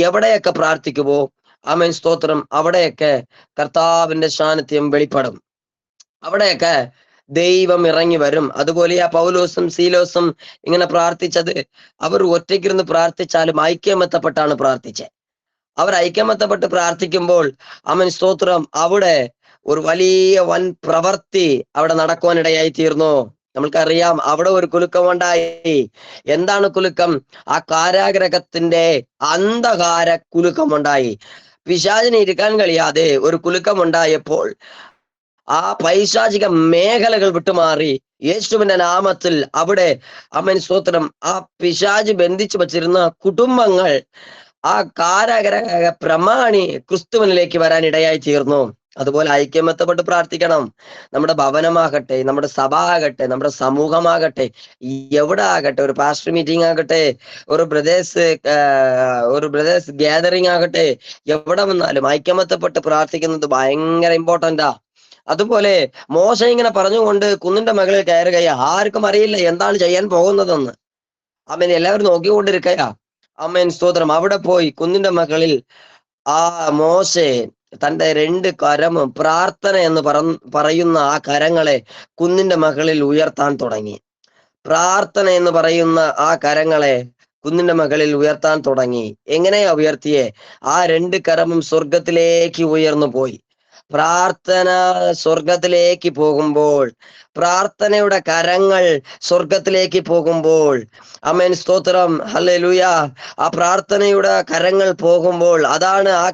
എവിടെയൊക്കെ പ്രാർത്ഥിക്കുമോ ആമേൻ സ്തോത്രം, അവിടെയൊക്കെ കർത്താവിന്റെ സാന്നിധ്യം വെളിപ്പെടും, അവിടെയൊക്കെ ദൈവം ഇറങ്ങി വരും. അതുപോലെ ആ പൗലോസും സീലോസും ഇങ്ങനെ പ്രാർത്ഥിച്ചത്, അവർ ഒറ്റയ്ക്കിരുന്ന് പ്രാർത്ഥിച്ചാലും ഐക്യമത്തപ്പെട്ടാണ് പ്രാർത്ഥിച്ചത്. അവർ ഐക്യമത്തപ്പെട്ട് പ്രാർത്ഥിക്കുമ്പോൾ ആമേൻ സ്തോത്രം, അവിടെ ഒരു വലിയ വൻ പ്രവർത്തി അവിടെ നടക്കുവാനിടയായി തീർന്നു. നമ്മൾക്കറിയാം, അവിടെ ഒരു കുലുക്കമുണ്ടായി. എന്താണ് കുലുക്കം? ആ കാരാഗ്രഹത്തിന്റെ അന്ധകാര കുലുക്കമുണ്ടായി. പിശാചിന് ഇരിക്കാൻ കഴിയാതെ ഒരു കുലുക്കമുണ്ടായപ്പോൾ ആ പൈശാചിക മേഖലകൾ വിട്ടുമാറി യേശുവിന്റെ നാമത്തിൽ അവിടെ അമ്മൻ സ്തോത്രം, ആ പിശാച് ബന്ധിച്ചു വച്ചിരുന്ന കുടുംബങ്ങൾ, ആ കാരാഗ്രഹ പ്രമാണി ക്രിസ്തുവിനിലേക്ക് വരാൻ ഇടയായി തീർന്നു. അതുപോലെ ഐക്യമത്തപ്പെട്ട് പ്രാർത്ഥിക്കണം. നമ്മുടെ ഭവനമാകട്ടെ, നമ്മുടെ സഭ ആകട്ടെ, നമ്മുടെ സമൂഹമാകട്ടെ, എവിടെ ആകട്ടെ, ഒരു പാസ്റ്റർ മീറ്റിംഗ് ആകട്ടെ, ഒരു ബ്രദേഴ്സ് ഗ്യാതറിംഗ് ആകട്ടെ, എവിടെ വന്നാലും ഐക്യമത്തപ്പെട്ട് പ്രാർത്ഥിക്കുന്നത് ഭയങ്കര ഇമ്പോർട്ടന്റാ. അതുപോലെ മോശ ഇങ്ങനെ പറഞ്ഞുകൊണ്ട് കുന്നിന്റെ മകളിൽ കയറുകയാ. ആർക്കും അറിയില്ല എന്താണ് ചെയ്യാൻ പോകുന്നതെന്ന്. അമ്മൻ എല്ലാവരും നോക്കിക്കൊണ്ടിരിക്കയാ. അമ്മൻ സ്തോത്രം. അവിടെ പോയി കുന്നിന്റെ മകളിൽ ആ മോശെ തന്റെ 2 കരമും പ്രാർത്ഥന എന്ന് പറയുന്ന ആ കരങ്ങളെ കുന്നിന്റെ മകളിൽ ഉയർത്താൻ തുടങ്ങി. പ്രാർത്ഥന എന്ന് പറയുന്ന ആ കരങ്ങളെ കുന്നിന്റെ മകളിൽ ഉയർത്താൻ തുടങ്ങി. എങ്ങനെയാ ഉയർത്തിയേ? ആ 2 കരമും സ്വർഗത്തിലേക്ക് ഉയർന്നു പോയി. പ്രാർത്ഥന സ്വർഗത്തിലേക്ക് പോകുമ്പോൾ, പ്രാർത്ഥനയുടെ കരങ്ങൾ സ്വർഗത്തിലേക്ക് പോകുമ്പോൾ, ആമേൻ സ്തോത്രം, ഹല്ലേലൂയ. ആ പ്രാർത്ഥനയുടെ കരങ്ങൾ പോകുമ്പോൾ, അതാണ് ആ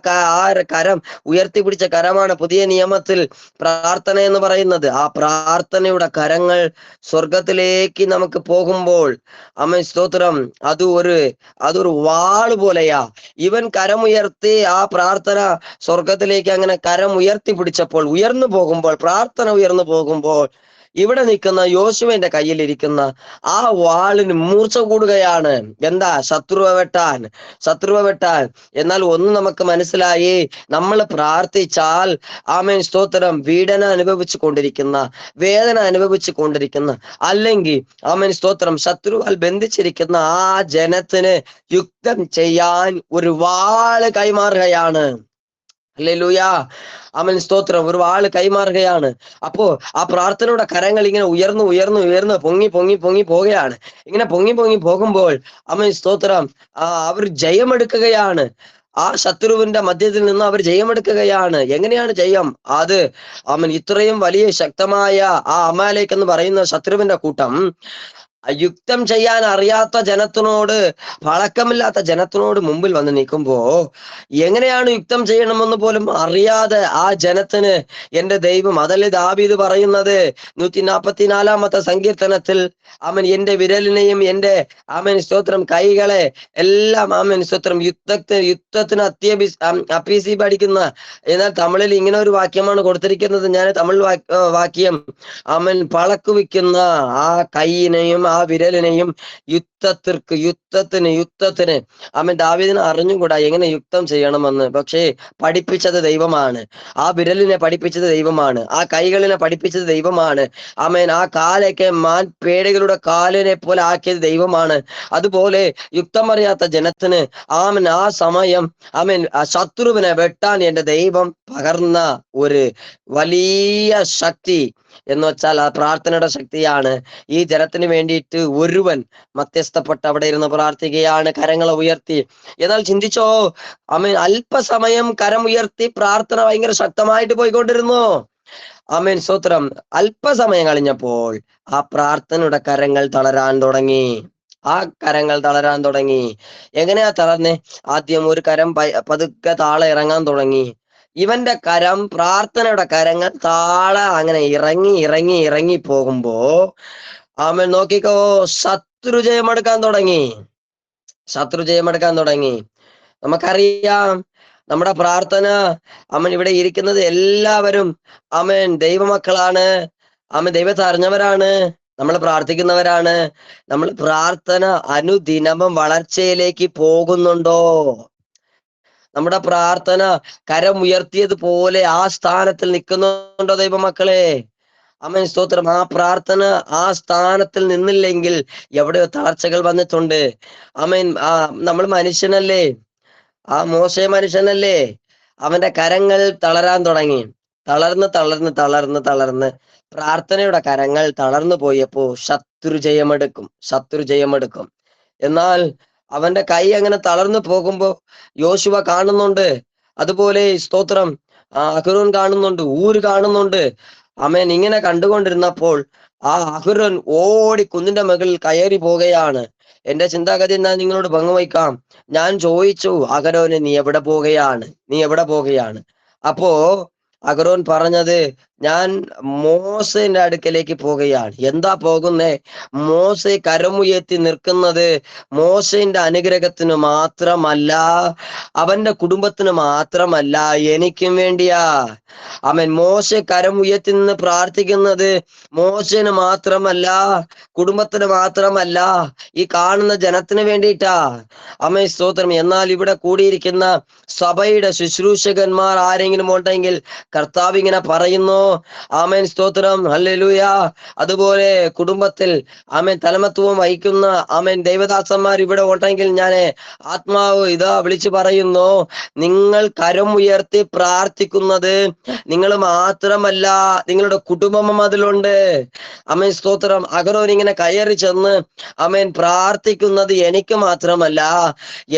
കരം ഉയർത്തിപ്പിടിച്ച കരമാണ് പുതിയ നിയമത്തിൽ പ്രാർത്ഥന എന്ന് പറയുന്നത്. ആ പ്രാർത്ഥനയുടെ കരങ്ങൾ സ്വർഗത്തിലേക്ക് നമുക്ക് പോകുമ്പോൾ, ആമേൻ സ്തോത്രം, അതൊരു വാള് പോലെയാ. ഇവൻ കരമുയർത്തി ആ പ്രാർത്ഥന സ്വർഗത്തിലേക്ക് അങ്ങനെ കരം ഉയർത്തി പിടിച്ചപ്പോൾ, ഉയർന്നു പോകുമ്പോൾ, പ്രാർത്ഥന ഉയർന്നു പോകുമ്പോൾ, ഇവിടെ നിൽക്കുന്ന യോശുവന്റെ കയ്യിലിരിക്കുന്ന ആ വാളിന് മൂർച്ച കൂടുകയാണ്. എന്താ? ശത്രുവെ വെട്ടാൻ. എന്നാൽ ഒന്ന് നമുക്ക് മനസ്സിലായി, നമ്മൾ പ്രാർത്ഥിച്ചാൽ ആമേൻ സ്തോത്രം, വേദന അനുഭവിച്ചു കൊണ്ടിരിക്കുന്ന അല്ലെങ്കിൽ ആമേൻ സ്തോത്രം ശത്രുവാൽ ബന്ധിച്ചിരിക്കുന്ന ആ ജനത്തിന് യുക്തം ചെയ്യാൻ ഒരു വാള് കൈമാറുകയാണ്. ഹല്ലേലൂയ. ആമേൻ സ്തോത്രം. ഒരു വാള് കൈമാറുകയാണ്. അപ്പോ ആ പ്രാർത്ഥനയുടെ കരങ്ങൾ ഇങ്ങനെ ഉയർന്നു പൊങ്ങി പോകുകയാണ്. ഇങ്ങനെ പൊങ്ങി പോകുമ്പോൾ ആമേൻ സ്തോത്രം, അവർ ജയമെടുക്കുകയാണ്. ആ ശത്രുവിന്റെ മധ്യത്തിൽ നിന്ന് അവർ ജയമെടുക്കുകയാണ്. എങ്ങനെയാണ് ജയം? അത് ആമേൻ ഇത്രയും വലിയ ശക്തമായ ആ അമാലേക്ക് എന്ന് പറയുന്ന ശത്രുവിന്റെ കൂട്ടം യുക്തം ചെയ്യാൻ അറിയാത്ത ജനത്തിനോട്, പഴക്കമില്ലാത്ത ജനത്തിനോട് മുമ്പിൽ വന്ന് നിൽക്കുമ്പോ എങ്ങനെയാണ് യുക്തം ചെയ്യണമെന്ന് പോലും അറിയാതെ ആ ജനത്തിന് എന്റെ ദൈവം, അതല്ലേ ദാവീദ് പറയുന്നത് 144 സങ്കീർത്തനത്തിൽ, അവൻ എന്റെ വിരലിനെയും എന്റെ ആമേൻ സ്തോത്രം കൈകളെ എല്ലാം ആമേൻ സ്തോത്രം യുദ്ധത്തിന് അഭ്യസി പഠിക്കുന്ന. എന്നാൽ തമിഴിൽ ഇങ്ങനെ ഒരു വാക്യമാണ് കൊടുത്തിരിക്കുന്നത്. ഞാൻ തമിഴ് വാക്യം, അവൻ പളക്കുവിക്കുന്ന ആ കൈയിനെയും ആ വിരലിനെയും യുദ്ധത്തിന് അവൻ ദാവീദിനെ അറിഞ്ഞുകൂടാ എങ്ങനെ യുദ്ധം ചെയ്യണമെന്ന്. പക്ഷേ പഠിപ്പിച്ചത് ദൈവമാണ്. ആ വിരലിനെ പഠിപ്പിച്ചത് ദൈവമാണ്. ആ കൈകളിനെ പഠിപ്പിച്ചത് ദൈവമാണ്. ആമേൻ. ആ കാലൊക്കെ പേടികളുടെ കാലിനെ പോലെ ആക്കിയത് ദൈവമാണ്. അതുപോലെ യുക്തമറിയാത്ത ജനത്തിന് ആമൻ ആ സമയം ആമൻ ശത്രുവിനെ വെട്ടാൻ എന്റെ ദൈവം പകർന്ന ഒരു വലിയ ശക്തി എന്ന് വെച്ചാൽ ആ പ്രാർത്ഥനയുടെ ശക്തിയാണ്. ഈ ജനത്തിന് വേണ്ടിയിട്ട് ഒരുവൻ മധ്യസ്ഥപ്പെട്ട് അവിടെ ഇരുന്ന് പ്രാർത്ഥിക്കുകയാണ്, കരങ്ങളെ ഉയർത്തി. എന്നാൽ ചിന്തിച്ചോ, ആമേൻ, അല്പസമയം കരം ഉയർത്തി പ്രാർത്ഥന ഭയങ്കര ശക്തമായിട്ട് പോയിക്കൊണ്ടിരുന്നു. ആമേൻ, സ്തോത്രം. അല്പസമയം കഴിഞ്ഞപ്പോൾ ആ പ്രാർത്ഥനയുടെ കരങ്ങൾ തളരാൻ തുടങ്ങി. ആ കരങ്ങൾ തളരാൻ തുടങ്ങി. എങ്ങനെയാ തളർന്നേ? ആദ്യം ഒരു കരം പതുക്കെ താഴെ ഇറങ്ങാൻ തുടങ്ങി. ഇവന്റെ കരം, പ്രാർത്ഥനയുടെ കരങ്ങൾ താഴെ അങ്ങനെ ഇറങ്ങി ഇറങ്ങി ഇറങ്ങി പോകുമ്പോ ആമേൻ നോക്കിക്കോ, ശത്രു ജയമെടുക്കാൻ തുടങ്ങി. ശത്രു ജയമെടുക്കാൻ തുടങ്ങി. നമുക്കറിയാം നമ്മുടെ പ്രാർത്ഥന, അമ്മൻ ഇവിടെ ഇരിക്കുന്നത് എല്ലാവരും അമ്മൻ ദൈവമക്കളാണ്. അമ്മൻ ദൈവത്തെ അറിഞ്ഞവരാണ്. നമ്മൾ പ്രാർത്ഥിക്കുന്നവരാണ്. നമ്മൾ പ്രാർത്ഥന അനുദിനവും വളർച്ചയിലേക്ക് പോകുന്നുണ്ടോ? നമ്മുടെ പ്രാർത്ഥന കരം ഉയർത്തിയതുപോലെ ആ സ്ഥാനത്തിൽ നിൽക്കുന്നുണ്ടോ ദൈവമക്കളെ? അമ്മൻ, സ്തോത്രം. ആ പ്രാർത്ഥന ആ സ്ഥാനത്തിൽ നിന്നില്ലെങ്കിൽ എവിടെയോ തളർച്ചകൾ വന്നിട്ടുണ്ട്. അമ്മൻ, നമ്മൾ മനുഷ്യനല്ലേ? ആ മോശ മനുഷ്യനല്ലേ? അവന്റെ കരങ്ങൾ തളരാൻ തുടങ്ങി. തളർന്ന് തളർന്ന് തളർന്ന് തളർന്ന് പ്രാർത്ഥനയുടെ കരങ്ങൾ തളർന്നു പോയപ്പോ ശത്രു ജയമെടുക്കും. എന്നാൽ അവന്റെ കൈ അങ്ങനെ തളർന്നു പോകുമ്പോ യോശുവ കാണുന്നുണ്ട്. അതുപോലെ സ്തോത്രം അഹ്റോൻ കാണുന്നുണ്ട്, ഊര് കാണുന്നുണ്ട്. അമേൻ. ഇങ്ങനെ കണ്ടുകൊണ്ടിരുന്നപ്പോൾ ആ അഹ്റോൻ ഓടി കുന്നിന്റെ മുകളിൽ കയറി പോകുകയാണ്. എന്റെ ചിന്താഗതി ഞാൻ നിങ്ങളോട് പങ്കുവയ്ക്കാം. ഞാൻ ചോദിച്ചു, അഹരോന് നീ എവിടെ പോകുകയാണ്? അപ്പോ അഹരോൻ പറഞ്ഞത്, ഞാൻ മോശന്റെ അടുക്കലേക്ക് പോകുകയാണ്. എന്താ പോകുന്നേ? മോശെ കരമുയർത്തി നിൽക്കുന്നത് മോശന്റെ അനുഗ്രഹത്തിന് മാത്രമല്ല, അവന്റെ കുടുംബത്തിന് മാത്രമല്ല, എനിക്കും വേണ്ടിയാ. അവൻ മോശെ കരം ഉയർത്തി നിന്ന് പ്രാർത്ഥിക്കുന്നത് മോശന് മാത്രമല്ല, കുടുംബത്തിന് മാത്രമല്ല, ഈ കാണുന്ന ജനത്തിന് വേണ്ടിയിട്ടാ. അമ്മേ, സ്തോത്രം. എന്നാൽ ഇവിടെ കൂടിയിരിക്കുന്ന സഭയുടെ ശുശ്രൂഷകന്മാർ ആരെങ്കിലും ഉണ്ടെങ്കിൽ കർത്താവ് ഇങ്ങനെ പറയുന്നു, ആമേൻ, സ്തോത്രം, ഹല്ലേലൂയ. അതുപോലെ കുടുംബത്തിൽ ആമേൻ തലമത്വം വഹിക്കുന്ന ആമേൻ ദൈവദാസന്മാർ ഇവിടെ ഉണ്ടെങ്കിൽ ഞാൻ ആത്മാവ് ഇതാ വിളിച്ചു പറയുന്നു, നിങ്ങൾ കരം ഉയർത്തി പ്രാർത്ഥിക്കുന്നത് നിങ്ങൾ മാത്രമല്ല, നിങ്ങളുടെ കുടുംബം അതിലുണ്ട്. ആമേൻ, സ്തോത്രം. അഹരോൻ ഇങ്ങനെ കയറി ചെന്ന് ആമേൻ പ്രാർത്ഥിക്കുന്നത് എനിക്ക് മാത്രമല്ല,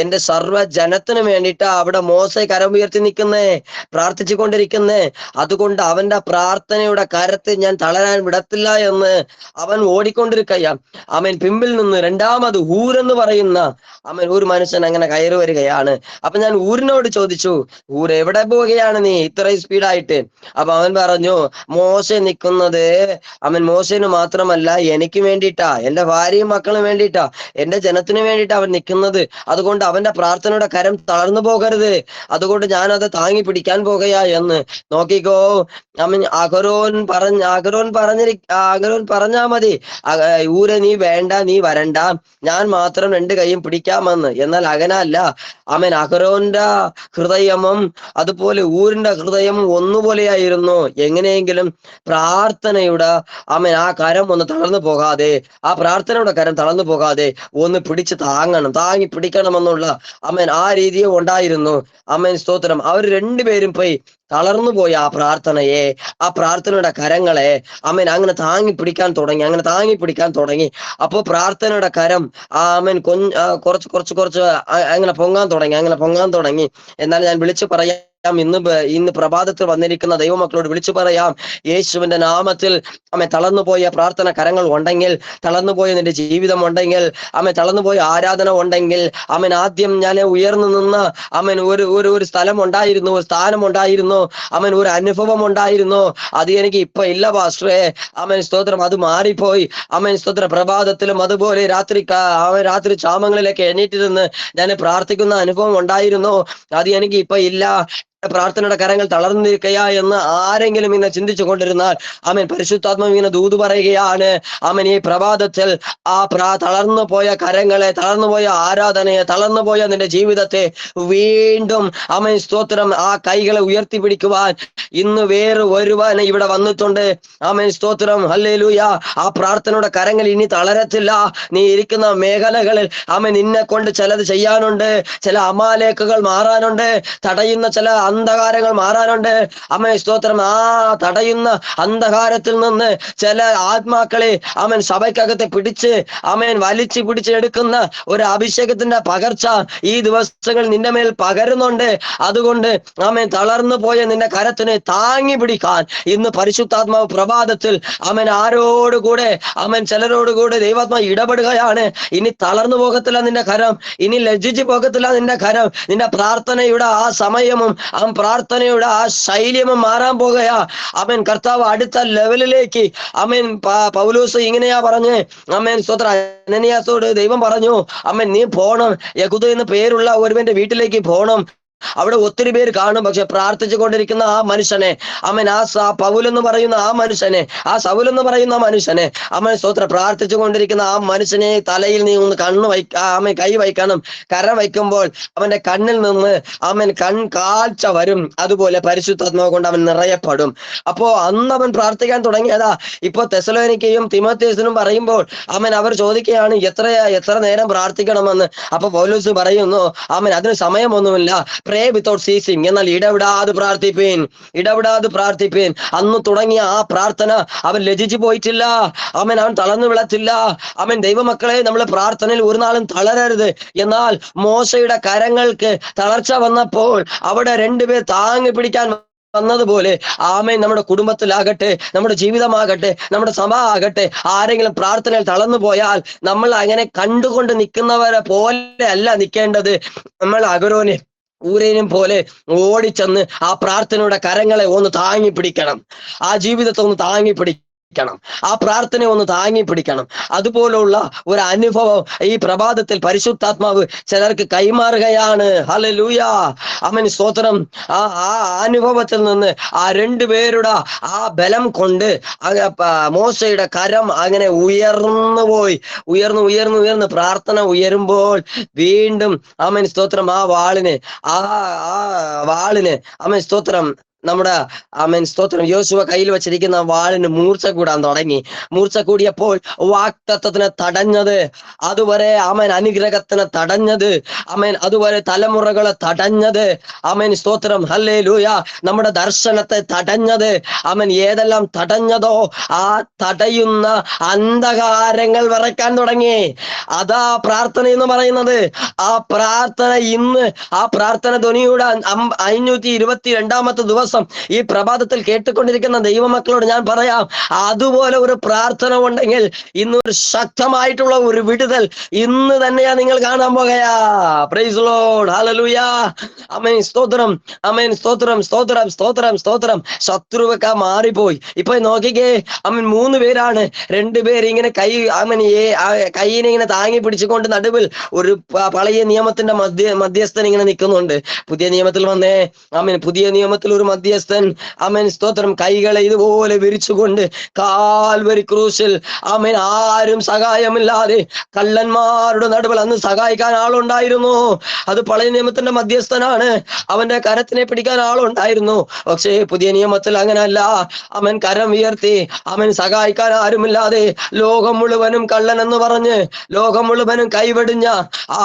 എന്റെ സർവ്വ ജനത്തിനും വേണ്ടിയിട്ടാ അവിടെ മോശെ കരം ഉയർത്തി നിൽക്കുന്നേ, പ്രാർത്ഥിച്ചു കൊണ്ടിരിക്കുന്നേ. അതുകൊണ്ട് അവന്റെ പ്രാർത്ഥനയുടെ കരത്തെ ഞാൻ തളരാൻ വിടത്തില്ല എന്ന് അവൻ ഓടിക്കൊണ്ടിരിക്കയാ. അവൻ പിമ്പിൽ നിന്ന് രണ്ടാമത് ഊരെന്ന് പറയുന്ന അവൻ ഒരു മനുഷ്യൻ അങ്ങനെ കയറി വരികയാണ്. അപ്പൊ ഞാൻ ഊരിനോട് ചോദിച്ചു, ഊര് എവിടെ പോവുകയാണ് നീ ഇത്രയും സ്പീഡായിട്ട്? അപ്പൊ അവൻ പറഞ്ഞു, മോശെ നിൽക്കുന്നത് അവൻ മോശന് മാത്രമല്ല എനിക്ക് വേണ്ടിയിട്ടാ, എന്റെ ഭാര്യയും മക്കളും വേണ്ടിയിട്ടാ, എന്റെ ജനത്തിന് വേണ്ടിയിട്ടാ അവൻ നിൽക്കുന്നത്. അതുകൊണ്ട് അവന്റെ പ്രാർത്ഥനയുടെ കരം തളർന്നു പോകരുത്, അതുകൊണ്ട് ഞാനത് താങ്ങി പിടിക്കാൻ പോകുകയാ എന്ന്. നോക്കിക്കോ, അഹരോൻ പറഞ്ഞാ മതി, ഊരെ നീ വേണ്ട, നീ വരണ്ട, ഞാൻ മാത്രം രണ്ട് കൈയും പിടിക്കാമെന്ന്. എന്നാൽ അങ്ങനല്ല. ആമേൻ. അഹരോന്റെ ഹൃദയവും അതുപോലെ ഊരിന്റെ ഹൃദയവും ഒന്നുപോലെയായിരുന്നു. എങ്ങനെയെങ്കിലും പ്രാർത്ഥനയുടെ ആമേൻ ആ കരം ഒന്ന് തളർന്നു പോകാതെ, ആ പ്രാർത്ഥനയുടെ കരം തളർന്നു പോകാതെ ഒന്ന് പിടിച്ച് താങ്ങി പിടിക്കണമെന്നുള്ള ആമേൻ ആ രീതിയും ഉണ്ടായിരുന്നു. ആമേൻ, സ്തോത്രം. അവർ രണ്ടുപേരും പോയി തളർന്നു പോയ ആ പ്രാർത്ഥനയെ, ആ പ്രാർത്ഥനയുടെ കരങ്ങളെ ആമേൻ അങ്ങനെ താങ്ങി പിടിക്കാൻ തുടങ്ങി. അപ്പോ പ്രാർത്ഥനയുടെ കരം ആമേൻ കുറച്ച് അങ്ങനെ പൊങ്ങാൻ തുടങ്ങി. എന്നാൽ ഞാൻ വിളിച്ചു പറയാം, ഇന്ന് പ്രഭാതത്തിൽ വന്നിരിക്കുന്ന ദൈവമക്കളോട് വിളിച്ചു പറയാം, യേശുവിന്റെ നാമത്തിൽ അമ്മ തളർന്നുപോയ പ്രാർത്ഥന കരങ്ങൾ ഉണ്ടെങ്കിൽ, തളർന്നുപോയ നിന്റെ ജീവിതം ഉണ്ടെങ്കിൽ, അമ്മ തളർന്നുപോയ ആരാധന ഉണ്ടെങ്കിൽ, അമ്മൻ ആദ്യം ഞാൻ ഉയർന്നു നിന്ന് അമ്മൻ ഒരു സ്ഥലം ഉണ്ടായിരുന്നു, ഒരു സ്ഥാനം ഉണ്ടായിരുന്നു, അമ്മൻ ഒരു അനുഭവം ഉണ്ടായിരുന്നു, അത് എനിക്ക് ഇപ്പൊ ഇല്ല പാസ്റ്ററേ. അമ്മൻ, സ്തോത്രം, അത് മാറിപ്പോയി. അമ്മൻ, സ്തോത്ര. പ്രഭാതത്തിലും അതുപോലെ രാത്രി ചാമങ്ങളിലേക്ക് എണീറ്റിരുന്ന് ഞാൻ പ്രാർത്ഥിക്കുന്ന അനുഭവം ഉണ്ടായിരുന്നു, അത് എനിക്ക് ഇപ്പൊ ഇല്ല. പ്രാർത്ഥനയുടെ കരങ്ങൾ തളർന്നിരിക്കയാ എന്ന് ആരെങ്കിലും ഇന്ന് ചിന്തിച്ചു കൊണ്ടിരുന്നാൽ ആമേൻ, പരിശുദ്ധാത്മാവ് ഇങ്ങനെ ദൂത് പറയുകയാണ്. ആമേൻ, ഈ പ്രഭാതത്തിൽ ആ തളർന്നു പോയ കരങ്ങളെ, തളർന്നുപോയ ആരാധനയെ, തളർന്നുപോയ നിന്റെ ജീവിതത്തെ വീണ്ടും ആമേൻ സ്തോത്രം, ആ കൈകളെ ഉയർത്തിപ്പിടിക്കുവാൻ ഇന്ന് വേറെ ഒരുവൻ ഇവിടെ വന്നിട്ടുണ്ട്. ആമേൻ സ്തോത്രം, ഹല്ലേലൂയ. ആ പ്രാർത്ഥനയുടെ കരങ്ങൾ ഇനി തളരത്തില്ല. നീ ഇരിക്കുന്ന മേഖലകളിൽ ആമേൻ നിന്നെ കൊണ്ട് ചിലത് ചെയ്യാനുണ്ട്. ചില അമാലേക്കുകൾ മാറാനുണ്ട്. തടയുന്ന ചില അന്ധകാരങ്ങൾ മാറാനുണ്ട്. ആമേൻ സ്തോത്രം. ആ തടയുന്ന അന്ധകാരത്തിൽ നിന്ന് ചില ആത്മാക്കളെ ആമേൻ സഭയ്ക്കകത്തെ പിടിച്ച് ആമേൻ വലിച്ചു പിടിച്ചെടുക്കുന്ന ഒരു അഭിഷേകത്തിന്റെ പകർച്ച ഈ ദിവസങ്ങൾ നിന്റെ മേൽ പകരുന്നുണ്ട്. അതുകൊണ്ട് ആമേൻ തളർന്നു പോയ നിന്റെ കരത്തിനെ താങ്ങി പിടിക്കാൻ ഇന്ന് പരിശുദ്ധാത്മാവ് പ്രഭാതത്തിൽ ആമേൻ ആരോടുകൂടെ ആമേൻ ചിലരോടുകൂടെ ദൈവാത്മാവ് ഇടപെടുകയാണ്. ഇനി തളർന്നു പോകത്തില്ല നിന്റെ കരം, ഇനി ലജ്ജിച്ചു പോകത്തില്ല നിന്റെ കരം. നിന്റെ പ്രാർത്ഥനയുടെ ആ സമയവും ആ പ്രാർത്ഥനയുടെ ആ ശൈലിയും മാറാൻ പോകുകയാ. ആമേൻ, കർത്താവ് അടുത്ത ലെവലിലേക്ക് ആമേൻ പൗലോസ് ഇങ്ങനെയാ പറഞ്ഞ് ആമേൻ സ്തോത്ര അനനിയാസോട് ദൈവം പറഞ്ഞു, ആമേൻ നീ പോണം, യഹൂദ എന്ന് പേരുള്ള ഒരുവന്റെ വീട്ടിലേക്ക് പോണം. അവിടെ ഒത്തിരി പേര് കാണും. പക്ഷെ പ്രാർത്ഥിച്ചു കൊണ്ടിരിക്കുന്ന ആ മനുഷ്യനെ ആമേൻ, ആ പൗലെന്ന് പറയുന്ന ആ മനുഷ്യനെ, ആ സൗലെന്ന് പറയുന്ന മനുഷ്യനെ ആമേൻ സ്തോത്ര പ്രാർത്ഥിച്ചു കൊണ്ടിരിക്കുന്ന ആ മനുഷ്യനെ തലയിൽ നീ ഒന്ന് ആമേൻ കൈ വയ്ക്കണം. കര വയ്ക്കുമ്പോൾ അവന്റെ കണ്ണിൽ നിന്ന് ആമേൻ കാഴ്ച വരും. അതുപോലെ പരിശുദ്ധാത്മാവ് കൊണ്ട് അവൻ നിറയപ്പെടും. അപ്പോ അന്ന് അവൻ പ്രാർത്ഥിക്കാൻ തുടങ്ങിയതാ. ഇപ്പൊ തെസലോനിക്കയും തിമോഥെയോസിനും പറയുമ്പോൾ ആമേൻ അവർ ചോദിക്കുകയാണ് എത്ര നേരം പ്രാർത്ഥിക്കണമെന്ന്. അപ്പൊ പൗലോസ് പറയുന്നു, ആമേൻ അതിന് സമയമൊന്നുമില്ല, പ്രേ വിത്തൗട്ട് സീസിങ്, എന്നാൽ ഇടവിടാതെ പ്രാർത്ഥിപ്പീൻ. അന്ന് തുടങ്ങിയ ആ പ്രാർത്ഥന അവൻ ലജിച്ചു പോയിട്ടില്ല. ആമേൻ, അവൻ തളർന്നു വിളത്തില്ല. ആമേൻ, ദൈവമക്കളെ, നമ്മൾ പ്രാർത്ഥനയിൽ ഒരു നാളും തളരരുത്. എന്നാൽ മോശയുടെ കരങ്ങൾക്ക് തളർച്ച വന്നപ്പോൾ അവിടെ രണ്ടുപേർ താങ്ങി പിടിക്കാൻ വന്നതുപോലെ ആമേൻ നമ്മുടെ കുടുംബത്തിലാകട്ടെ, നമ്മുടെ ജീവിതമാകട്ടെ, നമ്മുടെ സഭ ആകട്ടെ, ആരെങ്കിലും പ്രാർത്ഥനയിൽ തളർന്നു പോയാൽ നമ്മൾ അങ്ങനെ കണ്ടുകൊണ്ട് നിൽക്കുന്നവരെ പോലെ അല്ല നിൽക്കേണ്ടത്. നമ്മൾ അഗരോനെ ഊരേനും പോലെ ഓടിച്ചെന്ന് ആ പ്രാർത്ഥനയുടെ കരങ്ങളെ ഒന്ന് താങ്ങി പിടിക്കണം. ആ ജീവിതത്തെ ഒന്ന് താങ്ങി പിടിക്കണം. ആ പ്രാർത്ഥനയെ ഒന്ന് താങ്ങി പിടിക്കണം. അതുപോലുള്ള ഒരു അനുഭവം ഈ പ്രഭാതത്തിൽ പരിശുദ്ധാത്മാവ് ചിലർക്ക് കൈമാറുകയാണ്. ഹല്ലേലൂയ, ആമേൻ സ്തോത്രം. ആ അനുഭവത്തിൽ നിന്ന് ആ രണ്ടുപേരുടെ ആ ബലം കൊണ്ട് മോശയുടെ കരം അങ്ങനെ ഉയർന്ന് പ്രാർത്ഥന ഉയരുമ്പോൾ വീണ്ടും ആമേൻ സ്തോത്രം ആ വാളിന് ആമേൻ സ്തോത്രം നമ്മുടെ ആമേൻ സ്തോത്രം യോശുവ കയ്യിൽ വെച്ചിരിക്കുന്ന വാളിന് മൂർച്ച കൂടാൻ തുടങ്ങി. മൂർച്ച കൂടിയപ്പോൾ വാക്തത്വത്തിന് തടഞ്ഞത്, അതുവരെ ആമേൻ അനുഗ്രഹത്തിന് തടഞ്ഞത്, ആമേൻ അതുവരെ തലമുറകളെ തടഞ്ഞത്, ആമേൻ സ്തോത്രം ഹല്ലേലൂയ നമ്മുടെ ദർശനത്തെ തടഞ്ഞത്, ആമേൻ ഏതെല്ലാം തടഞ്ഞതോ ആ തടയുന്ന അന്ധകാരങ്ങൾ വിറയ്ക്കാൻ തുടങ്ങി. അതാ പ്രാർത്ഥന എന്ന് പറയുന്നത്. ആ പ്രാർത്ഥന ഇന്ന് ആ പ്രാർത്ഥന ധ്വനിയുടെ 522 ദിവസം ഈ പ്രഭാതത്തിൽ കേട്ടുകൊണ്ടിരിക്കുന്ന ദൈവമക്കളോട് ഞാൻ പറയാം, അതുപോലെ ഒരു പ്രാർത്ഥന ഉണ്ടെങ്കിൽ ഇന്നൊരു ശക്തമായിട്ടുള്ള ഒരു വിടുതൽ ഇന്ന് തന്നെയാ നിങ്ങൾ കാണാൻ പോകുകയാ. പ്രൈസ് ലോർഡ്, ഹല്ലേലൂയ, ആമേൻ സ്തോത്രം, ആമേൻ സ്തോത്രം, സ്തോത്രം, സ്തോത്രം, സ്തോത്രം. ശത്രുവൊക്കെ മാറിപ്പോയി. ഇപ്പൊ നോക്കിക്കേ, ആമേൻ 3 പേരാണ്. 2 പേര് ഇങ്ങനെ കൈയിനെ ഇങ്ങനെ താങ്ങി പിടിച്ചുകൊണ്ട് നടുവിൽ ഒരു പഴയ നിയമത്തിന്റെ മധ്യസ്ഥൻ ഇങ്ങനെ നിൽക്കുന്നുണ്ട്. പുതിയ നിയമത്തിൽ വന്നേ ആമേൻ, പുതിയ നിയമത്തിൽ ഒരു മധ്യസ്ഥൻ ആമേൻ സ്തോത്രം കൈകളെ ഇതുപോലെ വിരിച്ചുകൊണ്ട് കാൽവരി ക്രൂശിൽ ആമേൻ ആരും സഹായമില്ലാതെ കള്ളന്മാരുടെ നടുവിൽ അന്ന് സഹായിക്കാൻ ആളുണ്ടായിരുന്നു. അത് പഴയ നിയമത്തിന്റെ മധ്യസ്ഥനാണ്. അവന്റെ കരത്തിനെ പിടിക്കാൻ ആളുണ്ടായിരുന്നു. പക്ഷേ പുതിയ നിയമത്തിൽ അങ്ങനല്ല. അവൻ കരം ഉയർത്തി അവൻ സഹായിക്കാൻ ആരുമില്ലാതെ ലോകം മുഴുവനും കള്ളൻ എന്ന് പറഞ്ഞ് ലോകം മുഴുവനും കൈവെടിഞ്ഞ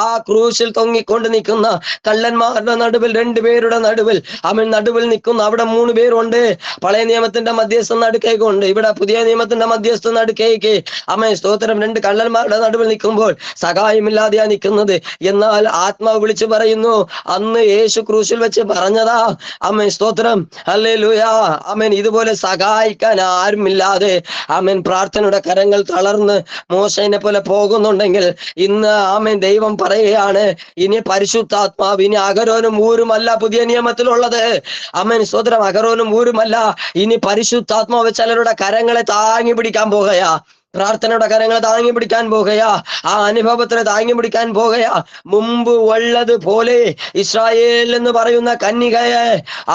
ആ ക്രൂശിൽ തൊങ്ങിക്കൊണ്ട് നിൽക്കുന്ന കള്ളന്മാരുടെ നടുവിൽ 2 പേരുടെ നടുവിൽ അവൻ നടുവിൽ നിൽക്കുന്ന അവിടെ 3 പേരുണ്ട്. പഴയ നിയമത്തിന്റെ മധ്യസ്ഥ നടുക്കേക്കുണ്ട്, ഇവിടെ പുതിയ നിയമത്തിന്റെ മധ്യസ്ഥ നടുക്കേക്ക്. അമ്മ സ്തോത്രം 2 കള്ളന്മാരുടെ നടുവിൽ നിൽക്കുമ്പോൾ സഹായമില്ലാതെയാ നിൽക്കുന്നത്. എന്നാൽ ആത്മാവ് വിളിച്ചു പറയുന്നു, അന്ന് യേശു ക്രൂശിൽ വെച്ച് പറഞ്ഞതാ അമ്മ സ്തോത്രം ഹല്ലേലൂയ, അമ്മൻ ഇതുപോലെ സഹായിക്കാൻ ആരുമില്ലാതെ അമ്മൻ പ്രാർത്ഥനയുടെ കരങ്ങൾ തളർന്ന് മോശനെ പോലെ പോകുന്നുണ്ടെങ്കിൽ ഇന്ന് ആമേൻ ദൈവം പറയുകയാണ്, ഇനി പരിശുദ്ധാത്മാവ് ഇനി അഗരോനും ഊരുമല്ല പുതിയ നിയമത്തിലുള്ളത്. ആമേൻ സ്തോത്രം, അഗരോനും ഊരുമല്ല, ഇനി പരിശുദ്ധാത്മാവ് ചിലരുടെ കരങ്ങളെ താങ്ങി പിടിക്കാൻ പോകുകയാ. പ്രാർത്ഥനയുടെ കരങ്ങൾ താങ്ങി പിടിക്കാൻ പോകുകയാ. ആ അനുഭവത്തിന് താങ്ങി പിടിക്കാൻ പോകുകയാ. മുമ്പ് ഉള്ളത് പോലെ ഇസ്രായേൽ എന്ന് പറയുന്ന കന്യകയെ,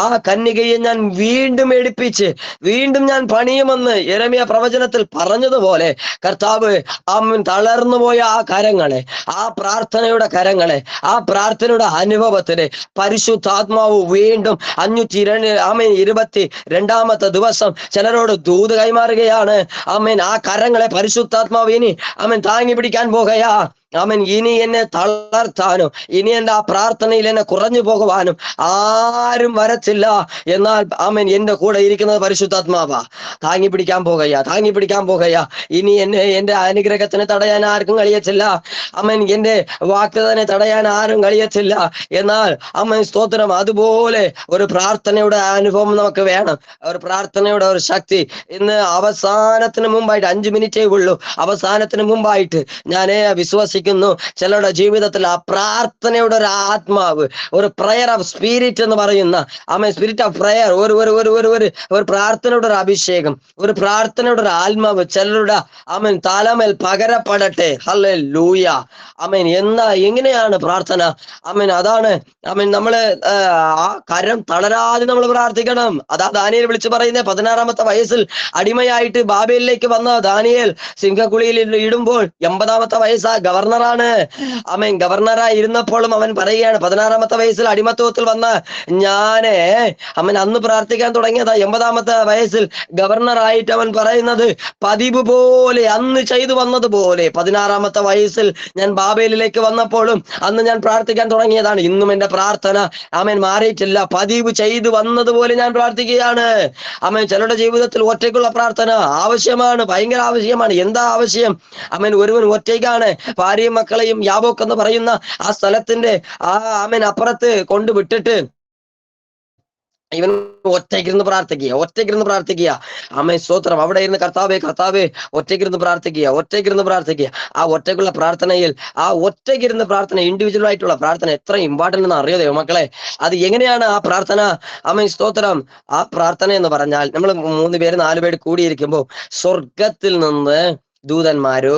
ആ കന്യകയെ ഞാൻ വീണ്ടും എടുപ്പിച്ച് വീണ്ടും ഞാൻ പണിയുമെന്ന് യെരമ്യാ പ്രവചനത്തിൽ പറഞ്ഞതുപോലെ കർത്താവ് തളർന്നു പോയ ആ കരങ്ങളെ, ആ പ്രാർത്ഥനയുടെ കരങ്ങളെ, ആ പ്രാർത്ഥനയുടെ അനുഭവത്തിന് പരിശുദ്ധാത്മാവ് വീണ്ടും 522 ദിവസം ചിലരോട് ദൂത് കൈമാറുകയാണ്. ആ കരങ്ങളെ പരിശുദ്ധാത്മാവ് ഇനി താങ്ങി പിടിക്കാൻ പോകുകയാ. ഇനി എന്നെ തളർത്താനോ, ഇനി എന്റെ ആ പ്രാർത്ഥനയിൽ എന്നെ കുറഞ്ഞു പോകുവാനും ആരും വരത്തില്ല. എന്നാൽ എന്റെ കൂടെ ഇരിക്കുന്നത് പരിശുദ്ധാത്മാവാ. താങ്ങി പിടിക്കാൻ പോകുകയാ. ഇനി എന്റെ അനുഗ്രഹത്തിന് തടയാൻ ആർക്കും കഴിയത്തില്ല. എന്റെ വാഗ്ദത്തത്തിനെ തടയാൻ ആരും കഴിയത്തില്ല. എന്നാൽ സ്തോത്രം, അതുപോലെ ഒരു പ്രാർത്ഥനയുടെ അനുഭവം നമുക്ക് വേണം, ഒരു പ്രാർത്ഥനയുടെ ഒരു ശക്തി. ഇന്ന് അവസാനത്തിന് മുമ്പായിട്ട് 5 മിനിറ്റേ ഉള്ളൂ. അവസാനത്തിന് മുമ്പായിട്ട് ഞാൻ വിശ്വസിക്കുന്നു, ചിലരുടെ ജീവിതത്തിൽ ആ പ്രാർത്ഥനയുടെ ഒരു ആത്മാവ്, ഒരു പ്രയർ ഓഫ് സ്പിരിറ്റ് എന്ന് പറയുന്ന സ്പിരിറ്റ് ഓഫ് പ്രയർ, ഒരു പ്രാർത്ഥനയുടെ ഒരു അഭിഷേകം, ഒരു പ്രാർത്ഥനയുടെ ഒരു ആത്മാവ് ചിലരുടെ തലമേൽ പകരപ്പെടട്ടെ. ഹല്ലേലൂയ. എങ്ങനെയാണ് പ്രാർത്ഥന? അതാണ് നമ്മള് ആ കരം തളരാതെ നമ്മൾ പ്രാർത്ഥിക്കണം. അതാ ദാനിയേൽ വിളിച്ചു പറയുന്നത്. 16-ാമത്തെ വയസ്സിൽ അടിമയായിട്ട് ബാബേലിലേക്ക് വന്ന ദാനിയേൽ സിംഹക്കുഴിയിൽ ഇടുമ്പോൾ 80-ാമത്തെ വയസ്സാ ഗവർണറാണ്. ഗവർണറായി ഇരുന്നപ്പോഴും അവൻ പറയുകയാണ്, 16-ാമത്തെ വയസ്സിൽ അടിമത്വത്തിൽ വന്ന ഞാന് അന്ന് പ്രാർത്ഥിക്കാൻ തുടങ്ങിയതാ. 80-ാമത്തെ വയസ്സിൽ ഗവർണറായിട്ട് അവൻ പറയുന്നത്, പതിവ് പോലെ അന്ന് ചെയ്തു വന്നതുപോലെ 16-ാമത്തെ വയസ്സിൽ ഞാൻ ബാബേലിലേക്ക് വന്നപ്പോഴും അന്ന് ഞാൻ പ്രാർത്ഥിക്കാൻ തുടങ്ങിയതാണ്. ഇന്നും എന്റെ പ്രാർത്ഥന മാറിയിട്ടില്ല. പതിവ് ചെയ്തു വന്നതുപോലെ ഞാൻ പ്രാർത്ഥിക്കുകയാണ്. ചിലരുടെ ജീവിതത്തിൽ ഒറ്റയ്ക്കുള്ള പ്രാർത്ഥന ആവശ്യമാണ്, ഭയങ്കര ആവശ്യമാണ്. എന്താ ആവശ്യം? ഒരുവൻ ഒറ്റയ്ക്കാണ്. ഭാര്യയും മക്കളെയും യാബോക്ക് എന്ന് പറയുന്ന ആ സ്ഥലത്തിന്റെ അപ്പുറത്ത് കൊണ്ടുവിട്ടിട്ട് ഇവൻ ഒറ്റയ്ക്കിരുന്ന് പ്രാർത്ഥിക്കുക. സ്തോത്രം. അവിടെ ഇരുന്ന് കർത്താവേ ഒറ്റയ്ക്കിരുന്ന് പ്രാർത്ഥിക്കുക. ആ ഒറ്റയ്ക്കുള്ള പ്രാർത്ഥനയിൽ, ആ ഒറ്റയ്ക്കിരുന്ന് പ്രാർത്ഥന, ഇൻഡിവിജ്വൽ ആയിട്ടുള്ള പ്രാർത്ഥന എത്ര ഇമ്പോർട്ടന്റ് എന്ന് അറിയോ ദൈവമക്കളെ? അത് എങ്ങനെയാണ് ആ പ്രാർത്ഥന? സ്തോത്രം. ആ പ്രാർത്ഥന എന്ന് പറഞ്ഞാൽ, നമ്മൾ 3 പേര് 4 പേര് കൂടിയിരിക്കുമ്പോൾ സ്വർഗത്തിൽ നിന്ന് ദൂതന്മാരോ